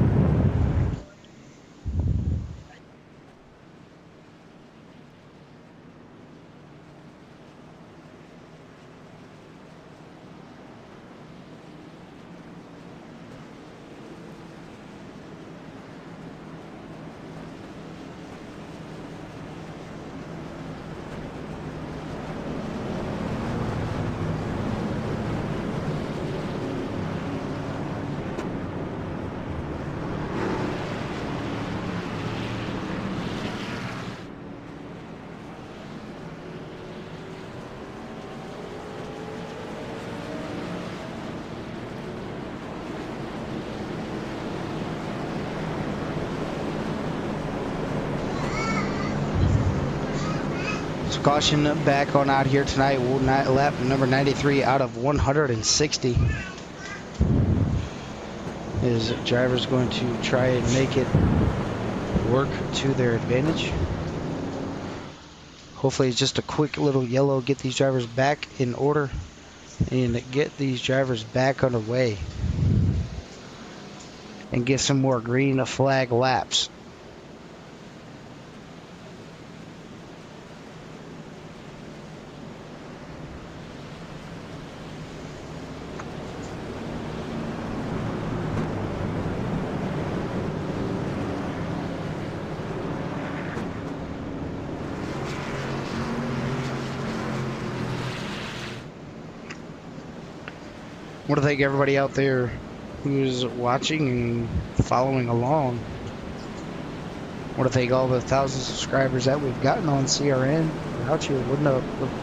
Caution back on out here tonight. Lap number 93 out of 160. Is drivers going to try and make it work to their advantage. Hopefully it's just a quick little yellow. Get these drivers back in order and get these drivers back underway. And get some more green flag laps. I want to thank everybody out there who's watching and following along. I want to thank all the 1,000 subscribers that we've gotten on CRN. Without you, it wouldn't have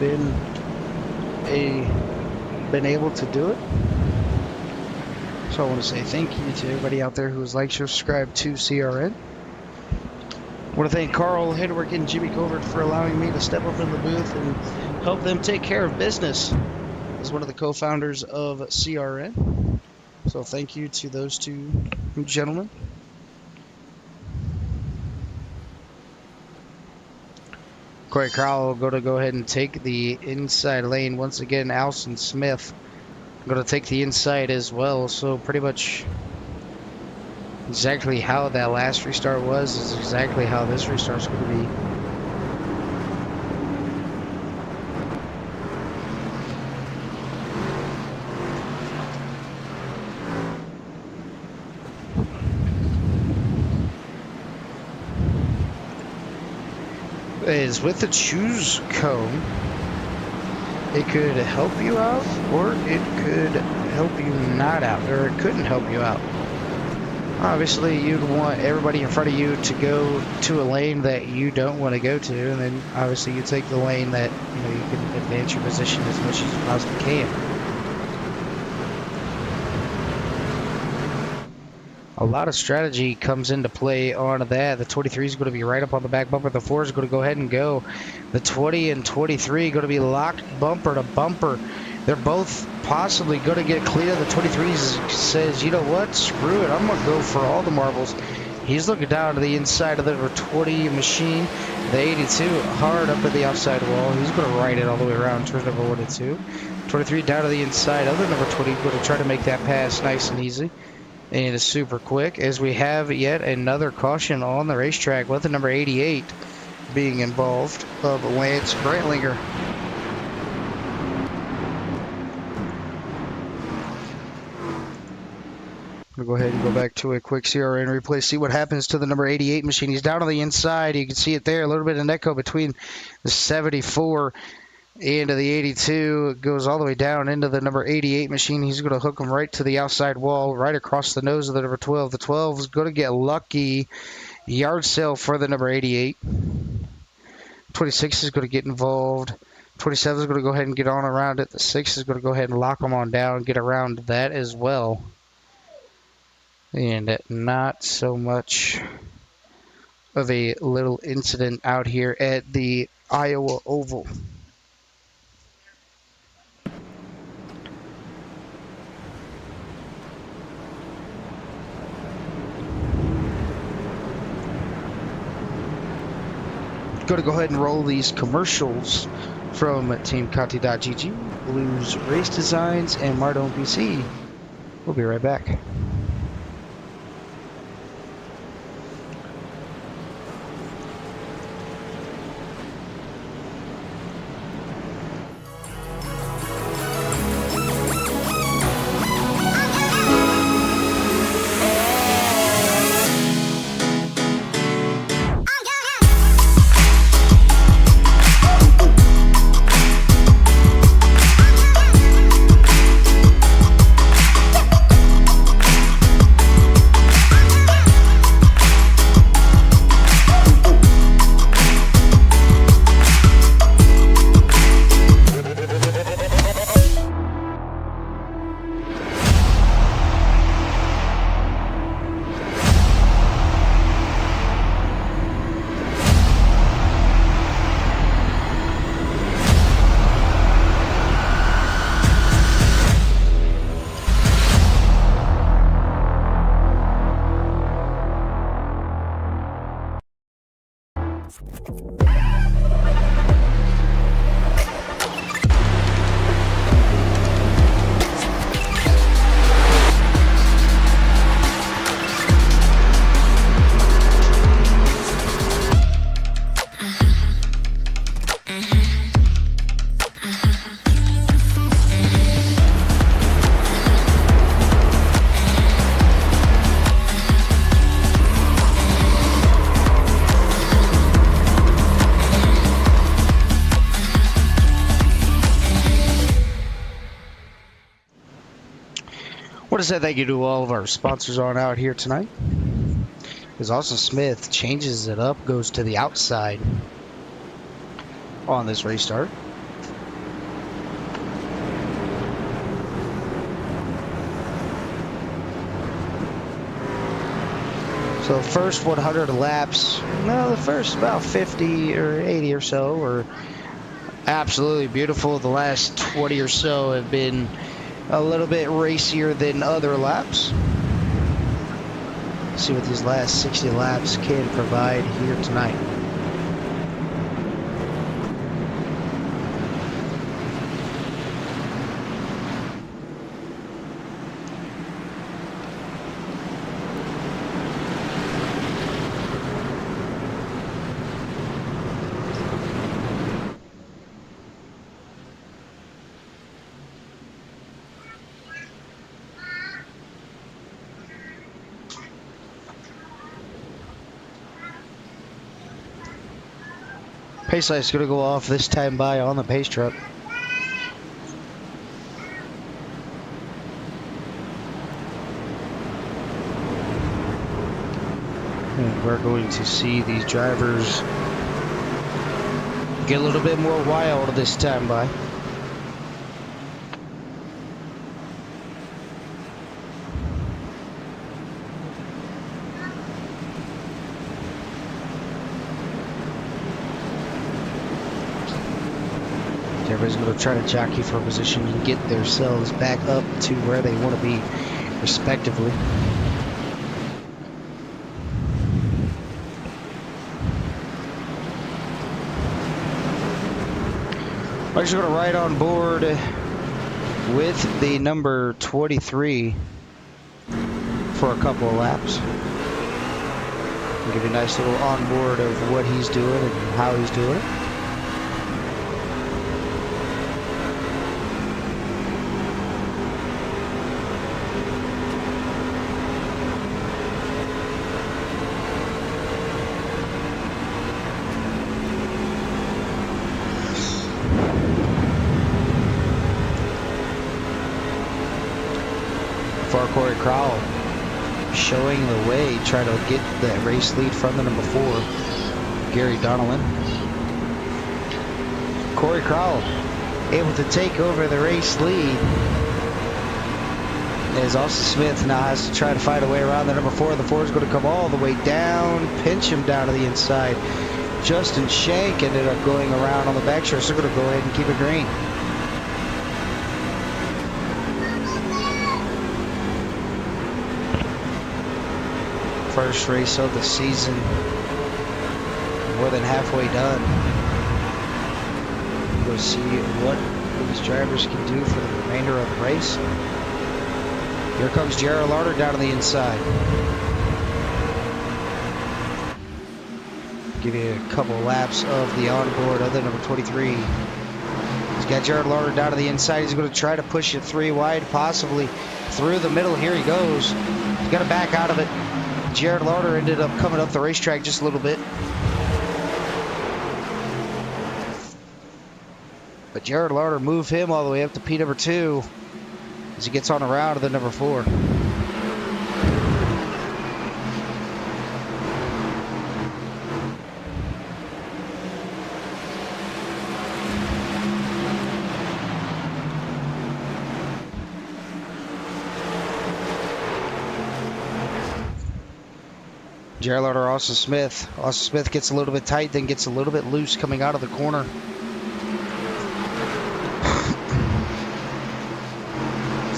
been able to do it. So I want to say thank you to everybody out there who's liked or subscribed to CRN. I want to thank Carl Hedwick and Jimmy Covert for allowing me to step up in the booth and help them take care of business as one of the co-founders of CRN. So thank you to those two gentlemen. Corey Crowell going to go ahead and take the inside lane. Once again, Alson Smith going to take the inside as well. So pretty much exactly how that last restart was is exactly how this restart's going to be. Is with the choose cone, it could help you out or it could help you not out, or it couldn't help you out. Obviously you'd want everybody in front of you to go to a lane that you don't want to go to, and then obviously you take the lane that you can advance your position as much as you possibly can. A lot of strategy comes into play on that. The 23 is going to be right up on the back bumper. The 4 is going to go ahead and go. The 20 and 23 going to be locked bumper to bumper. They're both possibly going to get clear. The 23 says, you know what, screw it. I'm going to go for all the marbles. He's looking down to the inside of the number 20 machine. The 82 hard up at the outside wall. He's going to ride it all the way around towards number 1 and 2. 23 down to the inside of the number 20. Going to try to make that pass nice and easy. And it's super quick, as we have yet another caution on the racetrack with the number 88 being involved of Lance Brantlinger. We'll go ahead and go back to a quick CRN replay, see what happens to the number 88 machine. He's down on the inside. You can see it there, a little bit of echo between the 74 and the 82. It goes all the way down into the number 88 machine. He's going to hook him right to the outside wall, right across the nose of the number 12. The 12 is going to get lucky. Yard sale for the number 88. 26 is going to get involved. 27 is going to go ahead and get on around it. The 6 is going to go ahead and lock him on down, get around that as well. And not so much of a little incident out here at the Iowa Oval. Going to go ahead and roll these commercials from TeamConti.gg, Blues Race Designs, and Mardone PC. We'll be right back. What to say thank you to all of our sponsors on out here tonight. Because Austin Smith changes it up, goes to the outside on this restart. So the first 100 laps, no, the first about 50 or 80 or so were absolutely beautiful. The last 20 or so have been a little bit racier than other laps. See what these last 60 laps can provide here tonight. Pace light's going to go off this time by on the pace truck. And we're going to see these drivers get a little bit more wild this time by. Everybody's going to try to jockey for a position and get themselves back up to where they want to be, respectively. I'm just going to ride on board with the number 23 for a couple of laps. I'll give you a nice little onboard of what he's doing and how he's doing it. Corey Crowell showing the way, try to get that race lead from the number 4, Gary Donnellan. Corey Crowell able to take over the race lead, as Austin Smith now has to try to find a way around the number 4. The 4 is going to come all the way down, pinch him down to the inside. Justin Shank ended up going around on the back stretch. They're going to go ahead and keep it green. First race of the season, more than halfway done. We'll see what these drivers can do for the remainder of the race. Here comes Jared Larder down on the inside. Give you a couple laps of the onboard of the number 23. He's got Jared Larder down to the inside. He's going to try to push it 3 wide, possibly through the middle. Here he goes. He's got to back out of it. Jared Larder ended up coming up the racetrack just a little bit. But Jared Larder moved him all the way up to P number 2 as he gets on around to the number 4. Jared Larder, Austin Smith. Austin Smith gets a little bit tight, then gets a little bit loose coming out of the corner.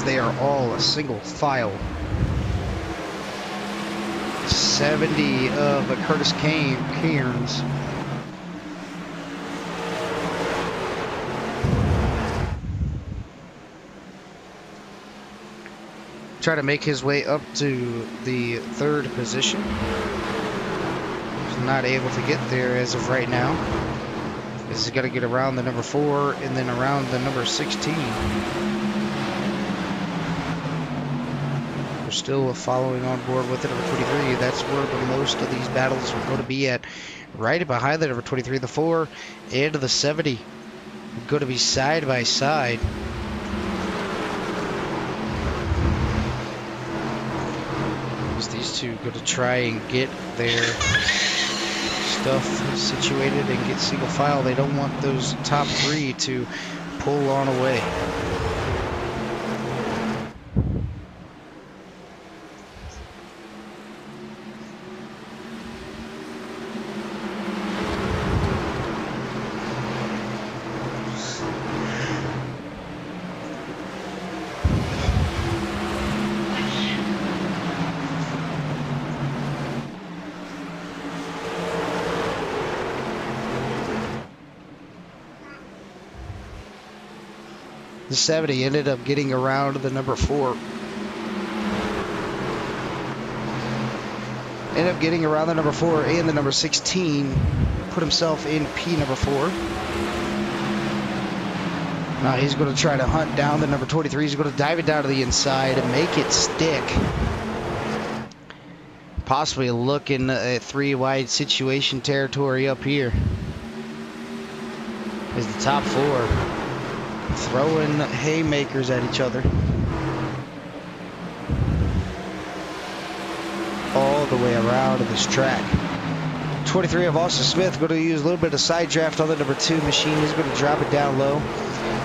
They are all a single file. 70 of Curtis Cairns. Try to make his way up to the 3rd position. He's not able to get there as of right now. He's got to get around the number 4 and then around the number 16. Still following on board with the number 23. That's where the most of these battles are going to be at. Right behind the number 23, the 4 and the 70 are going to be side by side. As these two going to try and get their stuff situated and get single file. They don't want those top 3 to pull on away. The 70 ended up getting around the number 4. Ended up getting around the number 4 and the number 16. Put himself in P number 4. Now he's going to try to hunt down the number 23. He's going to dive it down to the inside and make it stick. Possibly looking at 3 wide situation territory up here. Is the top 4 throwing haymakers at each other all the way around this track. 23 of Austin Smith going to use a little bit of side draft on the number 2 machine. He's going to drop it down low,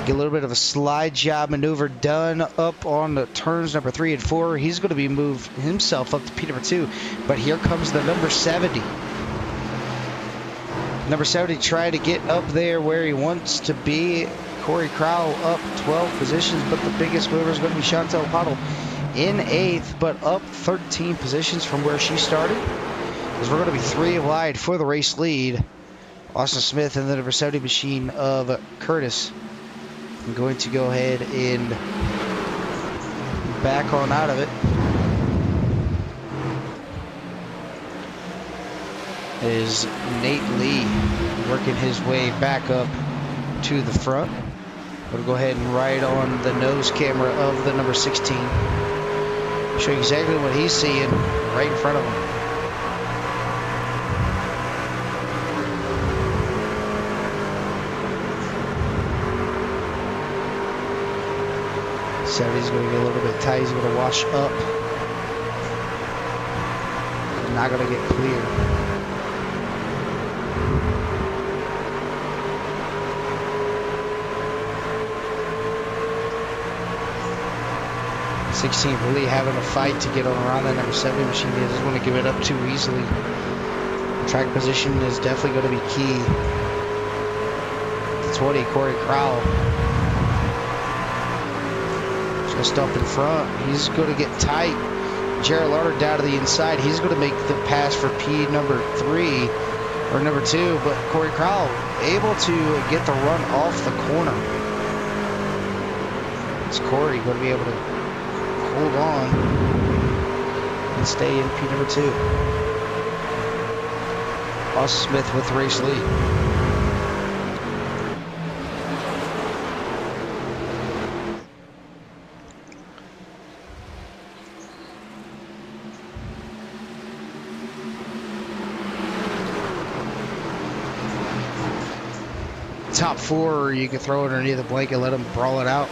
get a little bit of a slide job maneuver done up on the turns number 3 and 4. He's going to be moved himself up to P number 2, but here comes the number 70. Number 70 trying to get up there where he wants to be. Corey Crowell up 12 positions, but the biggest mover is going to be Chantel Pottle in 8th, but up 13 positions from where she started. As we're going to be 3 wide for the race lead. Austin Smith and the number 70 machine of Curtis. I'm going to go ahead and back on out of it. Is Nate Lee working his way back up to the front. We'll go ahead and ride on the nose camera of the number 16. Show you exactly what he's seeing right in front of him. 70's going to get a little bit tight. He's going to wash up. Not going to get clear. '16 really having a fight to get on around that number 70 machine. He doesn't want to give it up too easily. Track position is definitely going to be key. The 20, Corey Crowell. Just up in front. He's going to get tight. Jared Larder down to the inside. He's going to make the pass for P number 3 or number 2, but Corey Crowell able to get the run off the corner. It's Corey going to be able to hold on and stay in P number 2. Austin Smith with the race lead. Top 4, you can throw it underneath the blanket, let them brawl it out.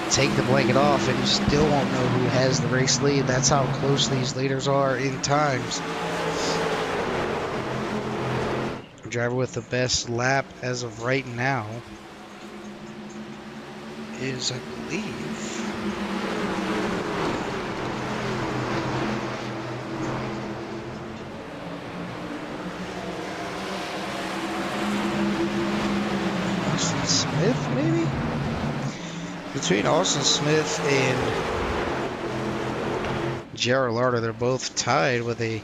Take the blanket off, and you still won't know who has the race lead. That's how close these leaders are in times. The driver with the best lap as of right now is, I believe, Smith, maybe? Between Austin Smith and Jared Larder, they're both tied with a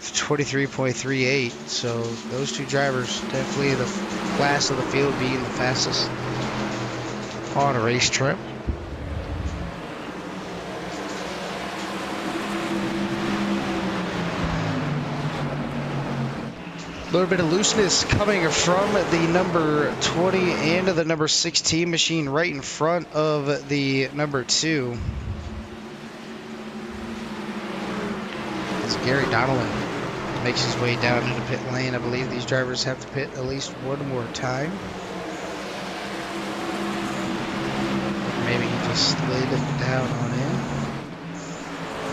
23.38. So those two drivers definitely the class of the field, being the fastest on a race trip. A little bit of looseness coming from the number 20 and the number 16 machine right in front of the number 2. As Gary Donnellan makes his way down into pit lane. I believe these drivers have to pit at least one more time. Maybe he just slid down on in.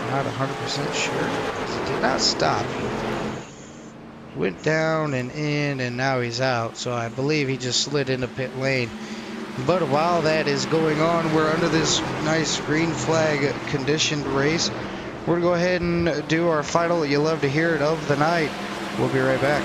Not 100% sure. He did not stop. Went down and in, and now he's out. So I believe he just slid into pit lane. But while that is going on, we're under this nice green flag conditioned race. We're going to go ahead and do our final You Love to Hear It of the night. We'll be right back.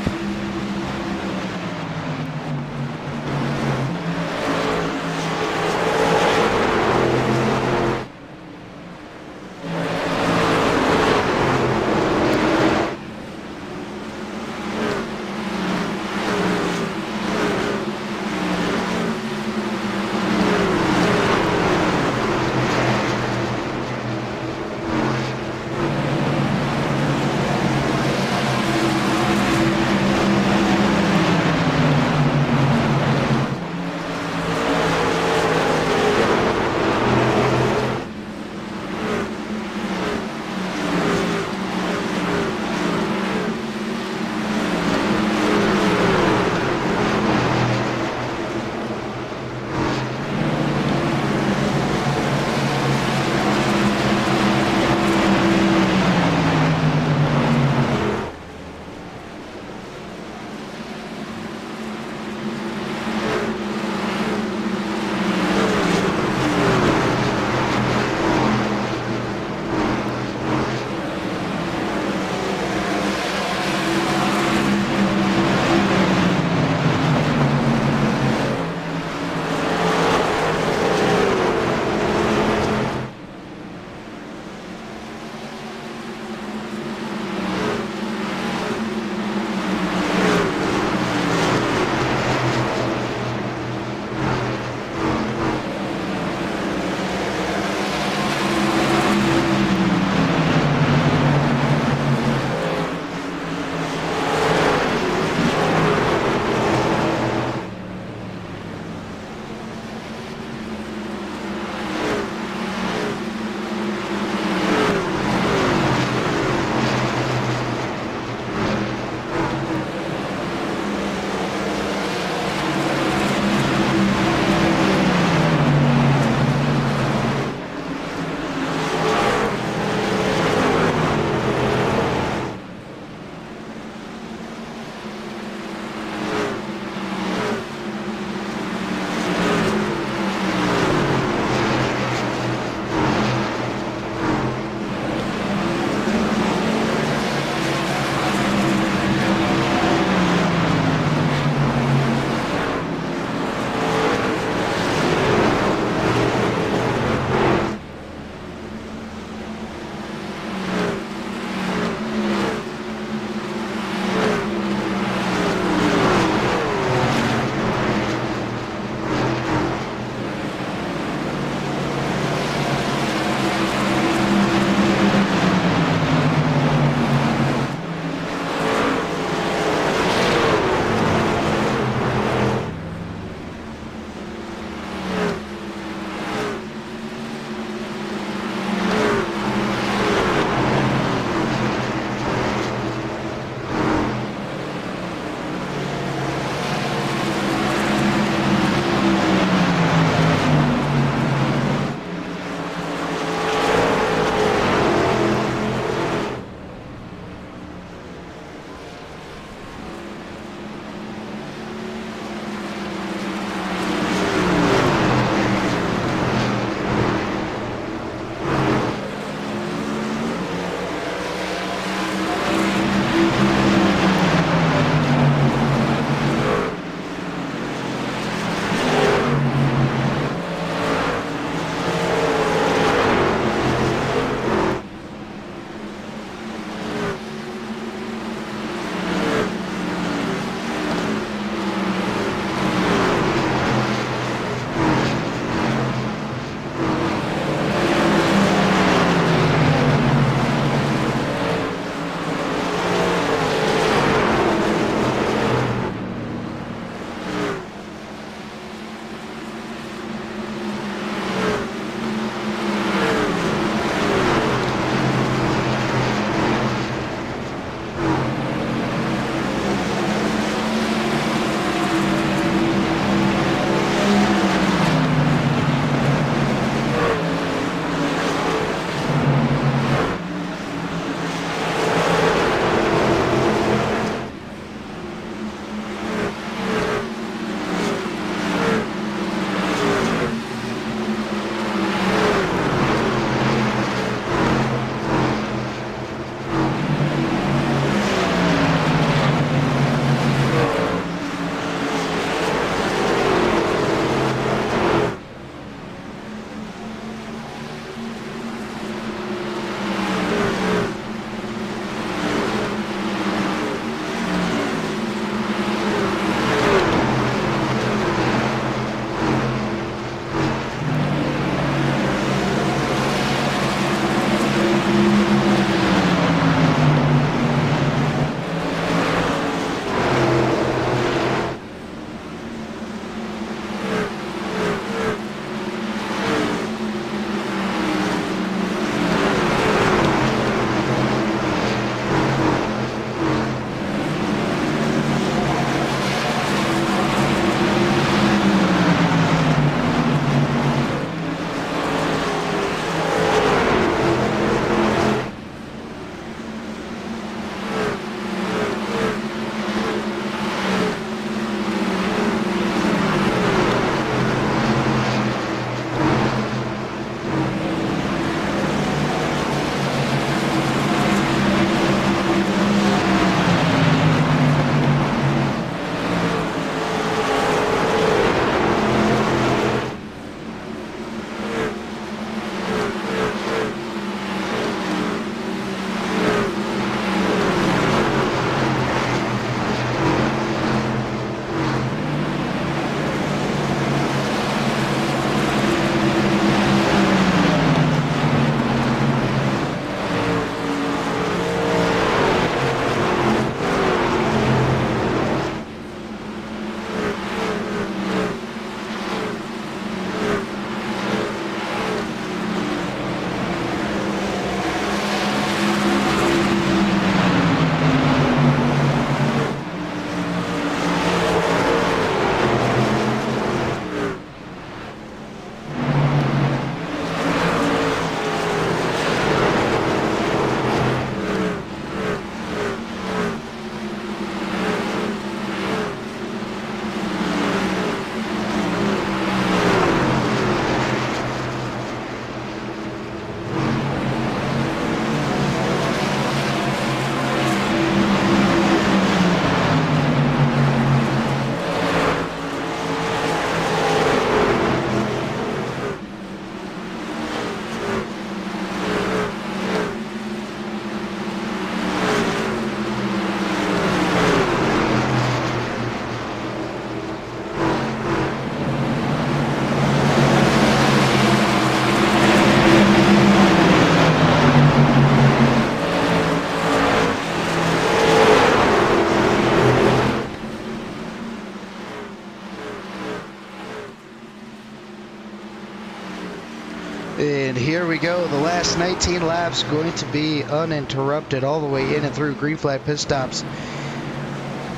here we go. The last 19 laps going to be uninterrupted all the way in and through. Green flag pit stops.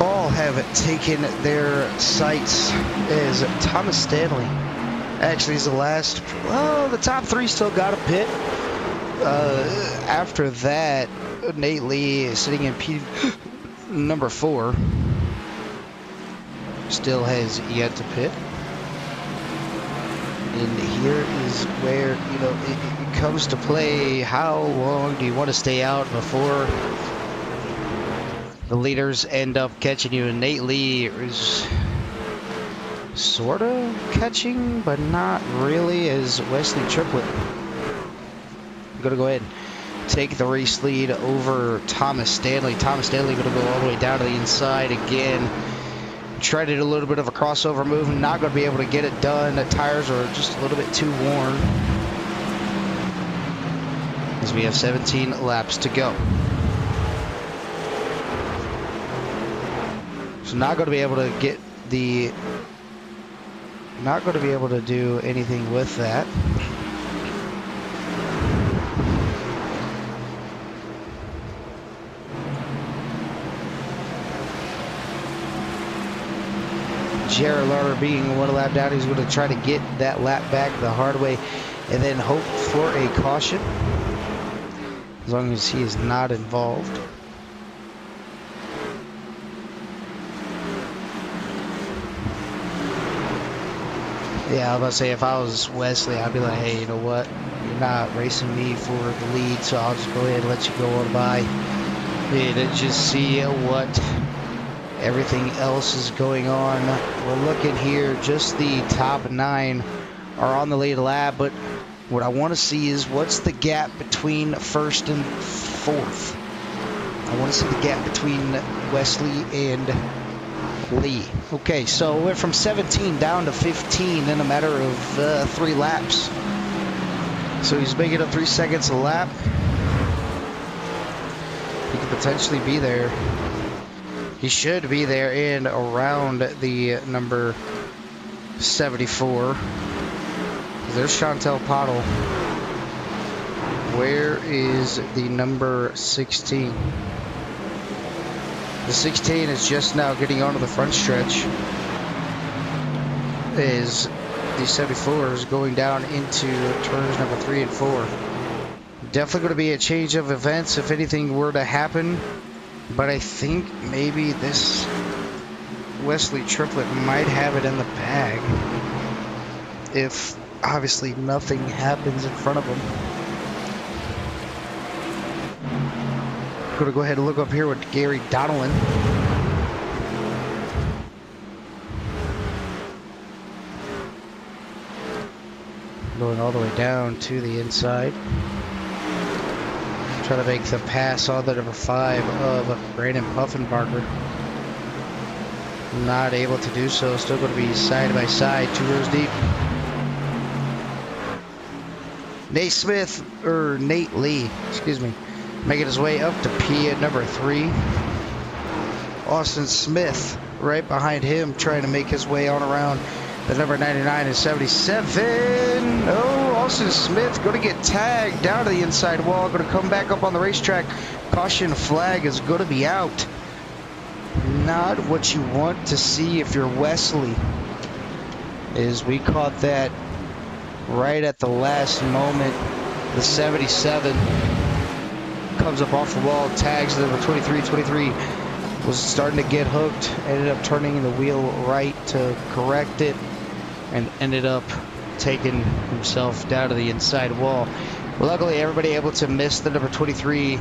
All have taken their sights as Thomas Stanley actually is the last. Well, the top three still got a pit. After that, Nate Lee is sitting in P number 4. Still has yet to pit. And here is where, you know, it comes to play. How long do you want to stay out before the leaders end up catching you? And Nate Lee is sort of catching, but not really, as Wesley Triplett going to go ahead and take the race lead over Thomas Stanley. Thomas Stanley going to go all the way down to the inside again. Tried to do a little bit of a crossover move, not going to be able to get it done. The tires are just a little bit too worn, as we have 17 laps to go. So not going to be able to get the, not going to be able to do anything with that. Jared Larder being 1 lap down, he's going to try to get that lap back the hard way and then hope for a caution, as long as he is not involved. Yeah, I was about to say, if I was Wesley, I'd be like, hey, you know what? You're not racing me for the lead, so I'll just go ahead and let you go on by and just see what everything else is going on. We're looking here, just the top 9 are on the lead lap, but what I want to see is what's the gap between 1st and 4th. I want to see the gap between Wesley and Lee. Okay, so we're from 17 down to 15 in a matter of 3 laps. So he's making up 3 seconds a lap. He could potentially be there. He should be there in around the number 74. There's Chantel Pottle. Where is the number 16? The 16 is just now getting onto the front stretch. Is the 74 is going down into turns number 3 and 4. Definitely going to be a change of events if anything were to happen. But I think maybe this Wesley Triplett might have it in the bag if obviously nothing happens in front of him. I'm going to go ahead and look up here with Gary Donnellan. Going all the way down to the inside. Trying to make the pass on the number 5 of Brandon Puffenbarger. Not able to do so. Still going to be side by side, 2 rows deep. Nate Lee, excuse me, making his way up to P at number 3. Austin Smith right behind him, trying to make his way on around the number 99 and 77. Oh, Austin Smith going to get tagged down to the inside wall. Going to come back up on the racetrack. Caution flag is going to be out. Not what you want to see if you're Wesley. Is we caught that right at the last moment. The 77 comes up off the wall, tags the number 23. Was starting to get hooked, ended up turning the wheel right to correct it, and ended up taking himself down to the inside wall. Luckily, everybody able to miss the number 23.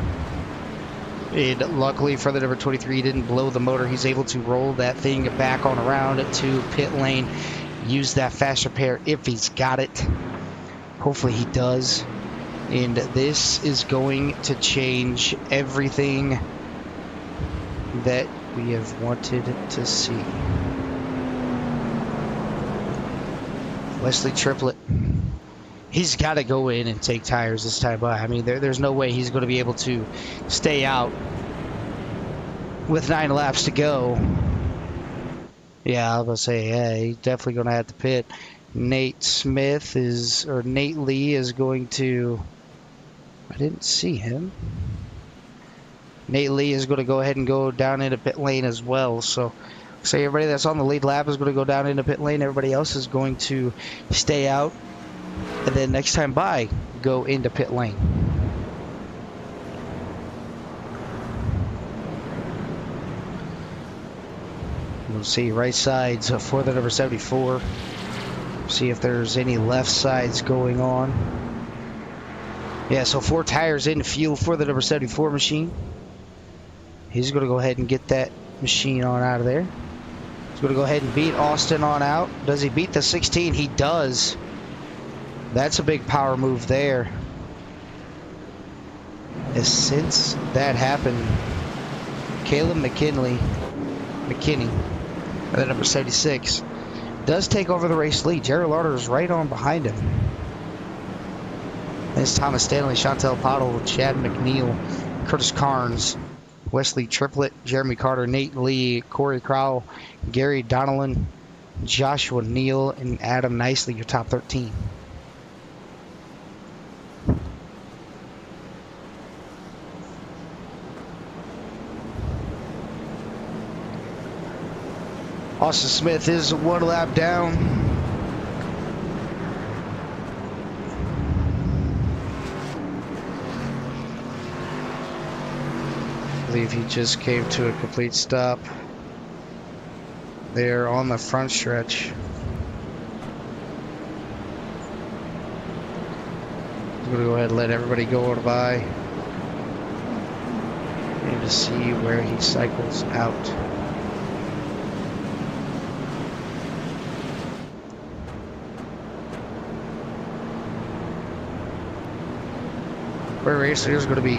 And luckily for the number 23, he didn't blow the motor. He's able to roll that thing back on around to pit lane, use that fast repair if he's got it. Hopefully he does. And this is going to change everything that we have wanted to see. Wesley Triplett, he's got to go in and take tires this time by. I mean, there's no way he's going to be able to stay out with 9 laps to go. Yeah, I was going to say, yeah, he's definitely going to have to pit. Nate Lee is going to, I didn't see him. Nate Lee is going to go ahead and go down into pit lane as well. So say everybody that's on the lead lap is going to go down into pit lane. Everybody else is going to stay out. And then next time by, go into pit lane. We'll see right sides for the number 74. See if there's any left sides going on. Yeah, so 4 tires in fuel for the number 74 machine. He's going to go ahead and get that machine on out of there. He's going to go ahead and beat Austin on out. Does he beat the 16? He does. That's a big power move there. Since that happened, Caleb McKinney, the number 76, does take over the race lead. Jared Lauder is right on behind him. It's Thomas Stanley, Chantel Pottle, Chad McNeil, Curtis Carnes, Wesley Triplett, Jeremy Carter, Nate Lee, Corey Crowell, Gary Donnellan, Joshua Neal, and Adam Nicely, your top 13. Austin Smith is 1 lap down. I believe he just came to a complete stop there on the front stretch. I'm going to go ahead and let everybody go on by and to see where he cycles out. Our race leader is going to be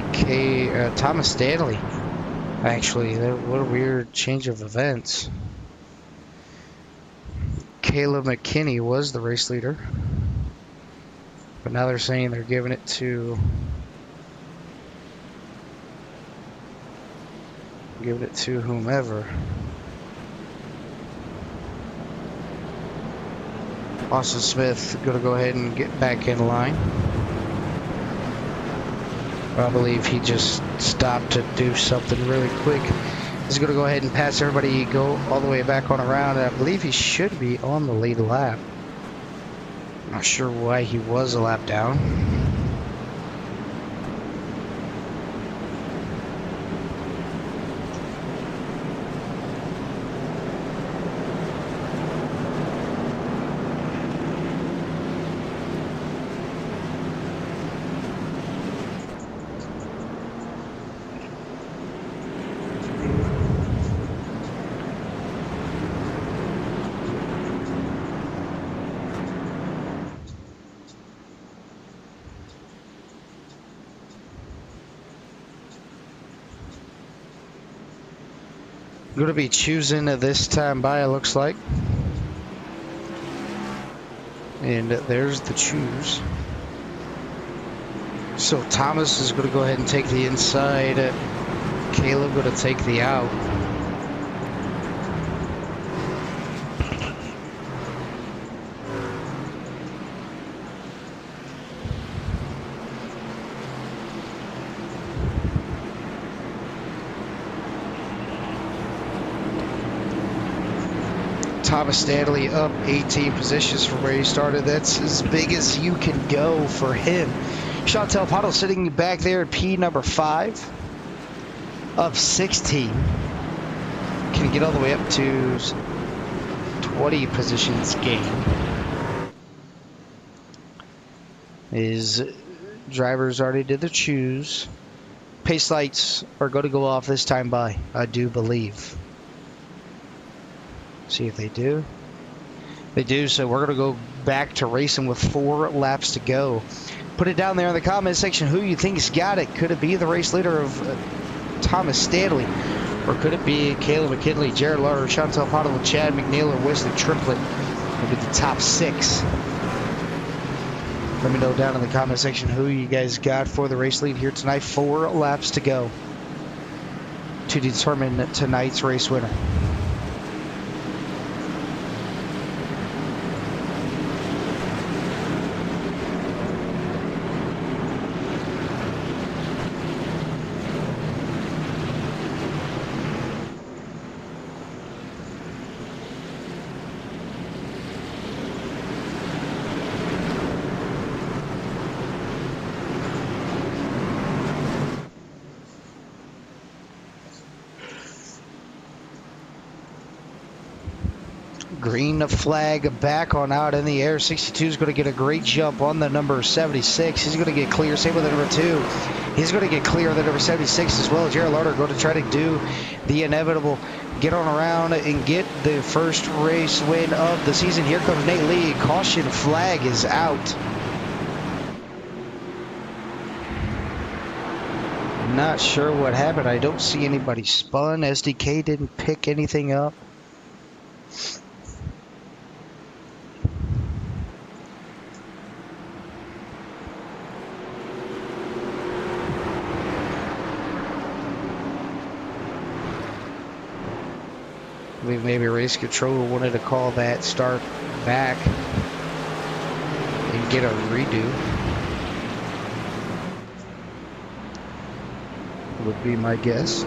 Thomas Stanley. Actually, what a weird change of events. Caleb McKinney was the race leader, but now they're saying they're giving it to whomever. Austin Smith going to go ahead and get back in line. I believe he just stopped to do something really quick. He's going to go ahead and pass everybody, go all the way back on around. And I believe he should be on the lead lap. Not sure why he was a lap down. Going to be choosing this time by, it looks like. And there's the choose. So Thomas is going to go ahead and take the inside. Caleb going to take the out. Thomas Stanley up 18 positions from where he started. That's as big as you can go for him. Chantel Pottle sitting back there at P number 5 of 16. Can get all the way up to 20 positions gained. His drivers already did the choose. Pace lights are going to go off this time by, I do believe. See if they do. They do, so we're going to go back to racing with 4 laps to go. Put it down there in the comment section who you think's got it. Could it be the race leader of Thomas Stanley? Or could it be Caleb McKinley, Jared Lauder, Chantel Pottle, Chad McNeil, or Wesley Triplett? Maybe the top 6. Let me know down in the comment section who you guys got for the race lead here tonight. 4 laps to go to determine tonight's race winner. Green flag back on out in the air. 62 is going to get a great jump on the number 76. He's going to get clear. Same with the number 2. He's going to get clear on the number 76 as well. Jared Larder going to try to do the inevitable. Get on around and get the first race win of the season. Here comes Nate Lee. Caution flag is out. Not sure what happened. I don't see anybody spun. SDK didn't pick anything up. I believe maybe race control wanted to call that start back and get a redo. Would be my guess.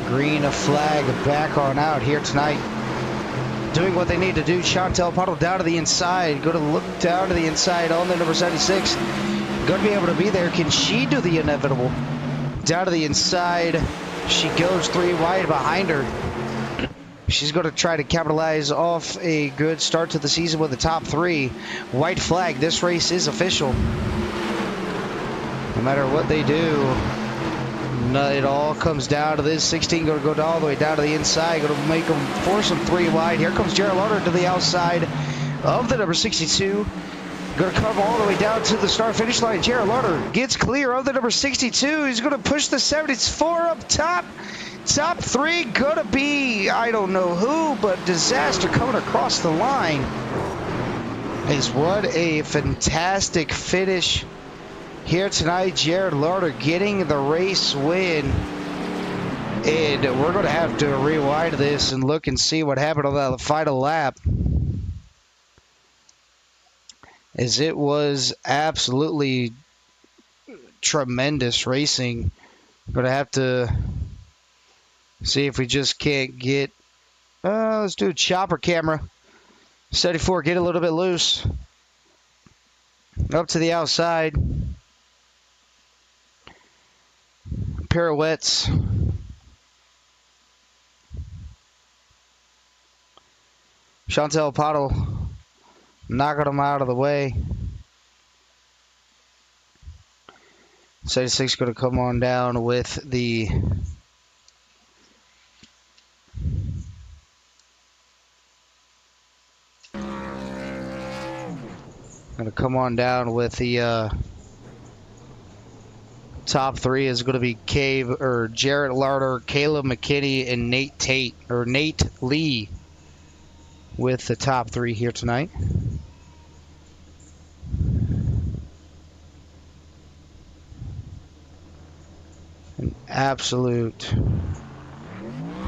Green flag back on out here tonight. Doing what they need to do. Chantel Puddle down to the inside. Going to look down to the inside on the number 76. Going to be able to be there. Can she do the inevitable? Down to the inside. She goes 3 wide behind her. She's going to try to capitalize off a good start to the season with the top 3. White flag. This race is official. No matter what they do, it all comes down to this. 16 going to go all the way down to the inside. Going to make them force them 3 wide. Here comes Jared Larder to the outside of the number 62. Going to come all the way down to the start finish line. Jared Larder gets clear of the number 62. He's going to push the 74 up top. Top 3 going to be, I don't know who, but Disaster coming across the line. What a fantastic finish here tonight. Jared Larder getting the race win. And we're going to have to rewind this and look and see what happened on the final lap, as it was absolutely tremendous racing. Going to have to see if we just can't get, let's do a chopper camera. 74, get a little bit loose. Up to the outside. Pirouettes. Chantel Pottle knocking them out of the way. 76 going to come on down with the top three is going to be Jarrett Larder, Caleb McKinney, and Nate Lee with the top three here tonight. An absolute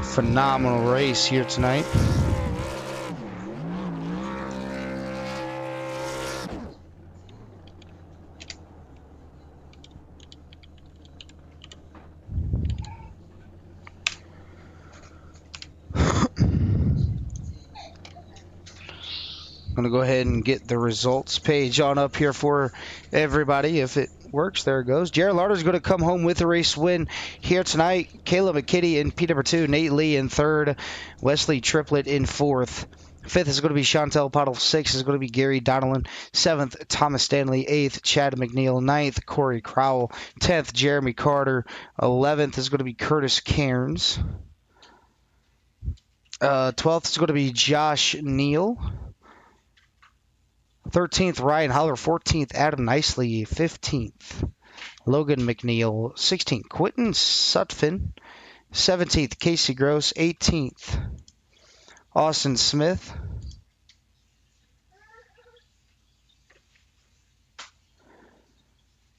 phenomenal race here tonight. I'm going to go ahead and get the results page on up here for everybody. If it works, there it goes. Jared Larder is going to come home with the race win here tonight. Caleb McKinney in P2, Nate Lee in third, Wesley Triplett in fourth. Fifth is going to be Chantel Pottle. Sixth is going to be Gary Donnellan. Seventh, Thomas Stanley. Eighth, Chad McNeil. Ninth, Corey Crowell. 10th, Jeremy Carter. 11th is going to be Curtis Cairns. 12th is going to be Josh Neal. 13th, Ryan Holler. 14th, Adam Nicely. 15th, Logan McNeil. 16th, Quentin Sutphin. 17th, Casey Gross. 18th, Austin Smith.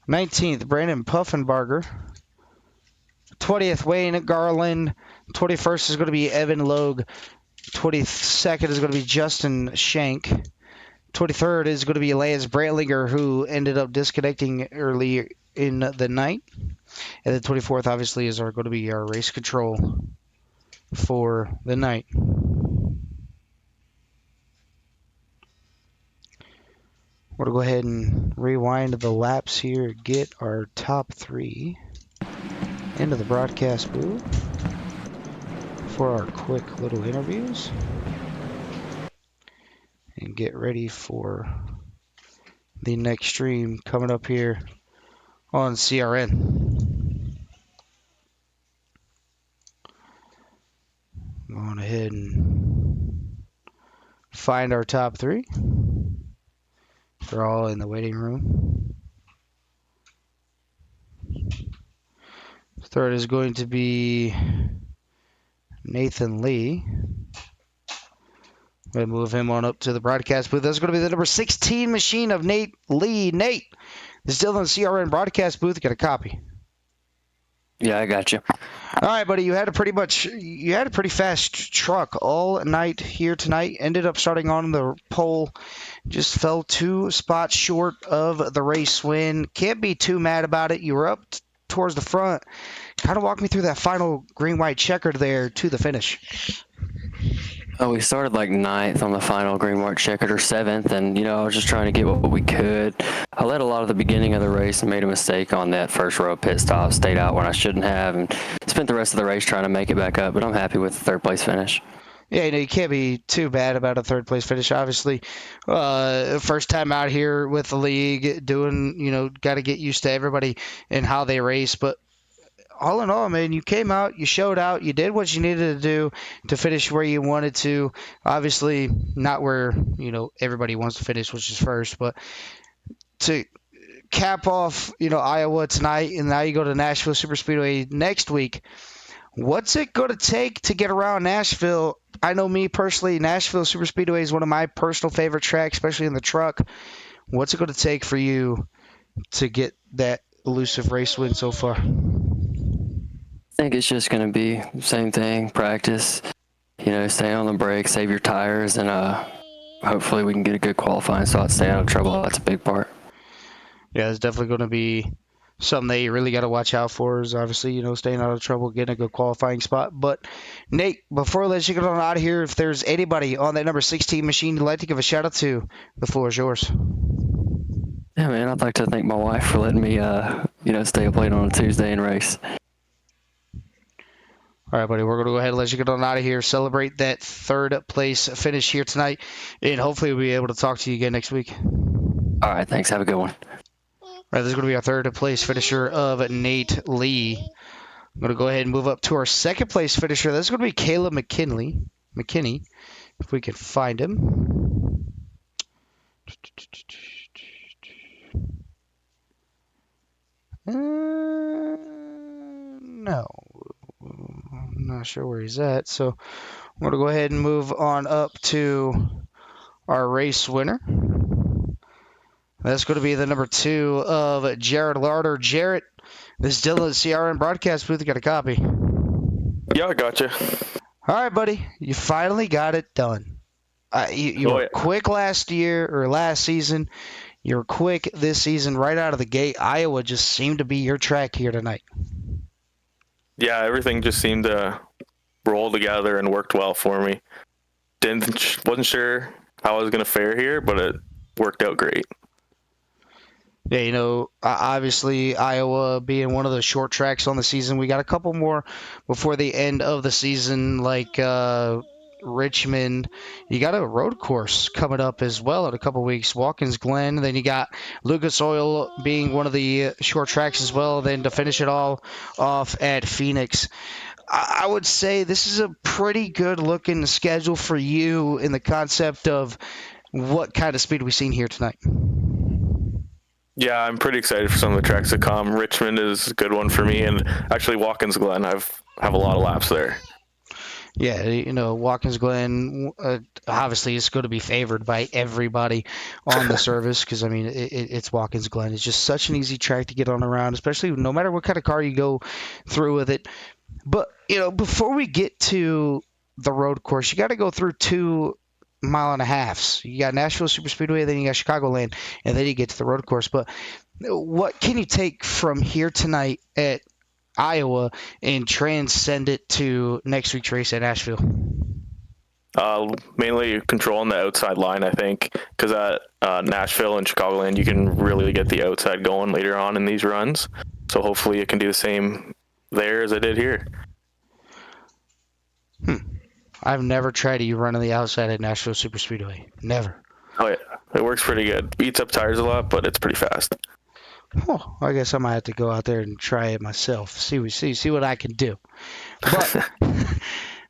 19th, Brandon Puffenbarger. 20th, Wayne Garland. 21st is going to be Evan Logue. 22nd is going to be Justin Shank. 23rd is going to be Elias Brantlinger, who ended up disconnecting early in the night. And the 24th, obviously, is going to be our race control for the night. We're going to go ahead and rewind the laps here, get our top three into the broadcast booth for our quick little interviews. And get ready for the next stream coming up here on CRN. Going ahead and find our top three. They're all in the waiting room. Third is going to be Nathan Lee. I'm going to move him on up to the broadcast booth. That's going to be the number 16 machine of Nate Lee. Nate, is still in the CRN broadcast booth. Get a copy. Yeah, I got you. All right, buddy. You had a pretty fast truck all night here tonight. Ended up starting on the pole. Just fell 2 spots short of the race win. Can't be too mad about it. You were up towards the front. Kind of walk me through that final green-white checkered there to the finish. Oh, we started like 9th on the final green white checkered, or 7th, and I was just trying to get what we could. I led a lot of the beginning of the race and made a mistake on that first row pit stop, stayed out when I shouldn't have, and spent the rest of the race trying to make it back up, but I'm happy with the third place finish. Yeah, you can't be too bad about a third place finish. Obviously, first time out here with the league, doing, got to get used to everybody and how they race, but all in all, man, you came out, you showed out, you did what you needed to do to finish where you wanted to. Obviously, not where, everybody wants to finish, which is first, but to cap off, Iowa tonight, and now you go to Nashville Superspeedway next week. What's it going to take to get around Nashville? I know me personally, Nashville Superspeedway is one of my personal favorite tracks, especially in the truck. What's it going to take for you to get that elusive race win so far? I think it's just going to be the same thing, practice, stay on the brake, save your tires, and hopefully we can get a good qualifying spot, stay out of trouble. That's a big part. Yeah, it's definitely going to be something that you really got to watch out for is obviously, staying out of trouble, getting a good qualifying spot. But, Nate, before I let you get on out of here, if there's anybody on that number 16 machine you'd like to give a shout-out to, the floor is yours. Yeah, man, I'd like to thank my wife for letting me, stay up late on a Tuesday and race. All right, buddy, we're going to go ahead and let you get on out of here, celebrate that third place finish here tonight, and hopefully we'll be able to talk to you again next week. All right, thanks. Have a good one. All right, this is going to be our third place finisher of Nate Lee. I'm going to go ahead and move up to our second place finisher. This is going to be Caleb McKinney, if we can find him. No. I'm not sure where he's at. So I'm going to go ahead and move on up to our race winner. That's going to be the number 2 of Jared Larder. Jarrett, this is Dylan, CRN broadcast booth. You got a copy? Yeah, I gotcha. All right, buddy. You finally got it done. You were quick last season. You were quick this season right out of the gate. Iowa just seemed to be your track here tonight. Yeah, everything just seemed to roll together and worked well for me. Wasn't sure how I was going to fare here, but it worked out great. Yeah, obviously Iowa being one of the short tracks on the season, we got a couple more before the end of the season, like Richmond. You got a road course coming up as well in a couple weeks, Watkins Glen. Then you got Lucas Oil being one of the short tracks as well. Then to finish it all off at Phoenix. I would say this is a pretty good looking schedule for you in the concept of what kind of speed we've seen here tonight. Yeah, I'm pretty excited for some of the tracks to come. Richmond is a good one for me, and actually Watkins Glen, have a lot of laps there. Yeah, Watkins Glen obviously is going to be favored by everybody on the service because, I mean, it's Watkins Glen. It's just such an easy track to get on around, especially no matter what kind of car you go through with it. But, before we get to the road course, you got to go through 2 mile-and-a-halfs. You got Nashville Superspeedway, then you got Chicagoland, and then you get to the road course. But what can you take from here tonight at Iowa and transcend it to next week's race at Nashville? Mainly controlling the outside line, I think, because at Nashville and Chicagoland, you can really get the outside going later on in these runs. So hopefully it can do the same there as I did here. I've never tried to run on the outside at Nashville Superspeedway. Never. Oh, yeah. It works pretty good. Beats up tires a lot, but it's pretty fast. Oh, I guess I might have to go out there and try it myself. See what I can do. But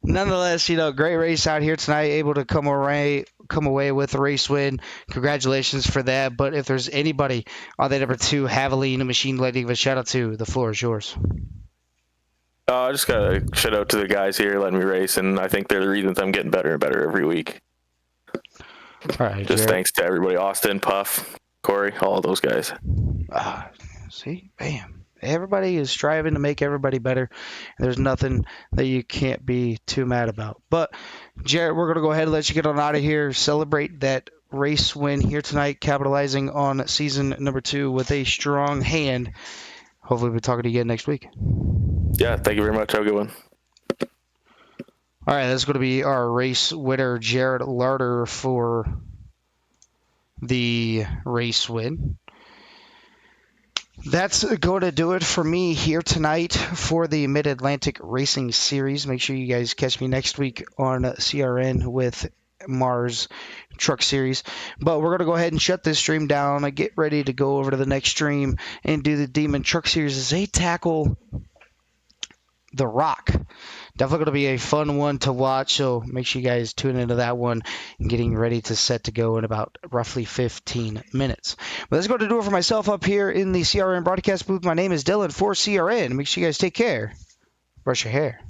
nonetheless, great race out here tonight. Able to come away with a race win. Congratulations for that. But if there's anybody on that number 2, Haviline Machine Lady, give a shout out to. The floor is yours. I just got to shout out to the guys here letting me race, and I think they're the reasons I'm getting better and better every week. All right, just Jared. Thanks to everybody, Austin, Puff, Corey, all those guys. See, bam. Everybody is striving to make everybody better. There's nothing that you can't be too mad about. But, Jared, we're going to go ahead and let you get on out of here. Celebrate that race win here tonight, capitalizing on season number 2 with a strong hand. Hopefully we'll be talking to you again next week. Yeah, thank you very much. Have a good one. All right, that's going to be our race winner, Jared Larder, for the race win. That's going to do it for me here tonight for the Mid-Atlantic Racing Series. Make sure you guys catch me next week on CRN with Mars Truck Series. But we're going to go ahead and shut this stream down and get ready to go over to the next stream and do the Demon Truck Series as they tackle The Rock. Definitely going to be a fun one to watch, so make sure you guys tune into that one and getting ready to set to go in about roughly 15 minutes. But that's going to do it for myself up here in the CRN broadcast booth. My name is Dylan for CRN. Make sure you guys take care. Brush your hair.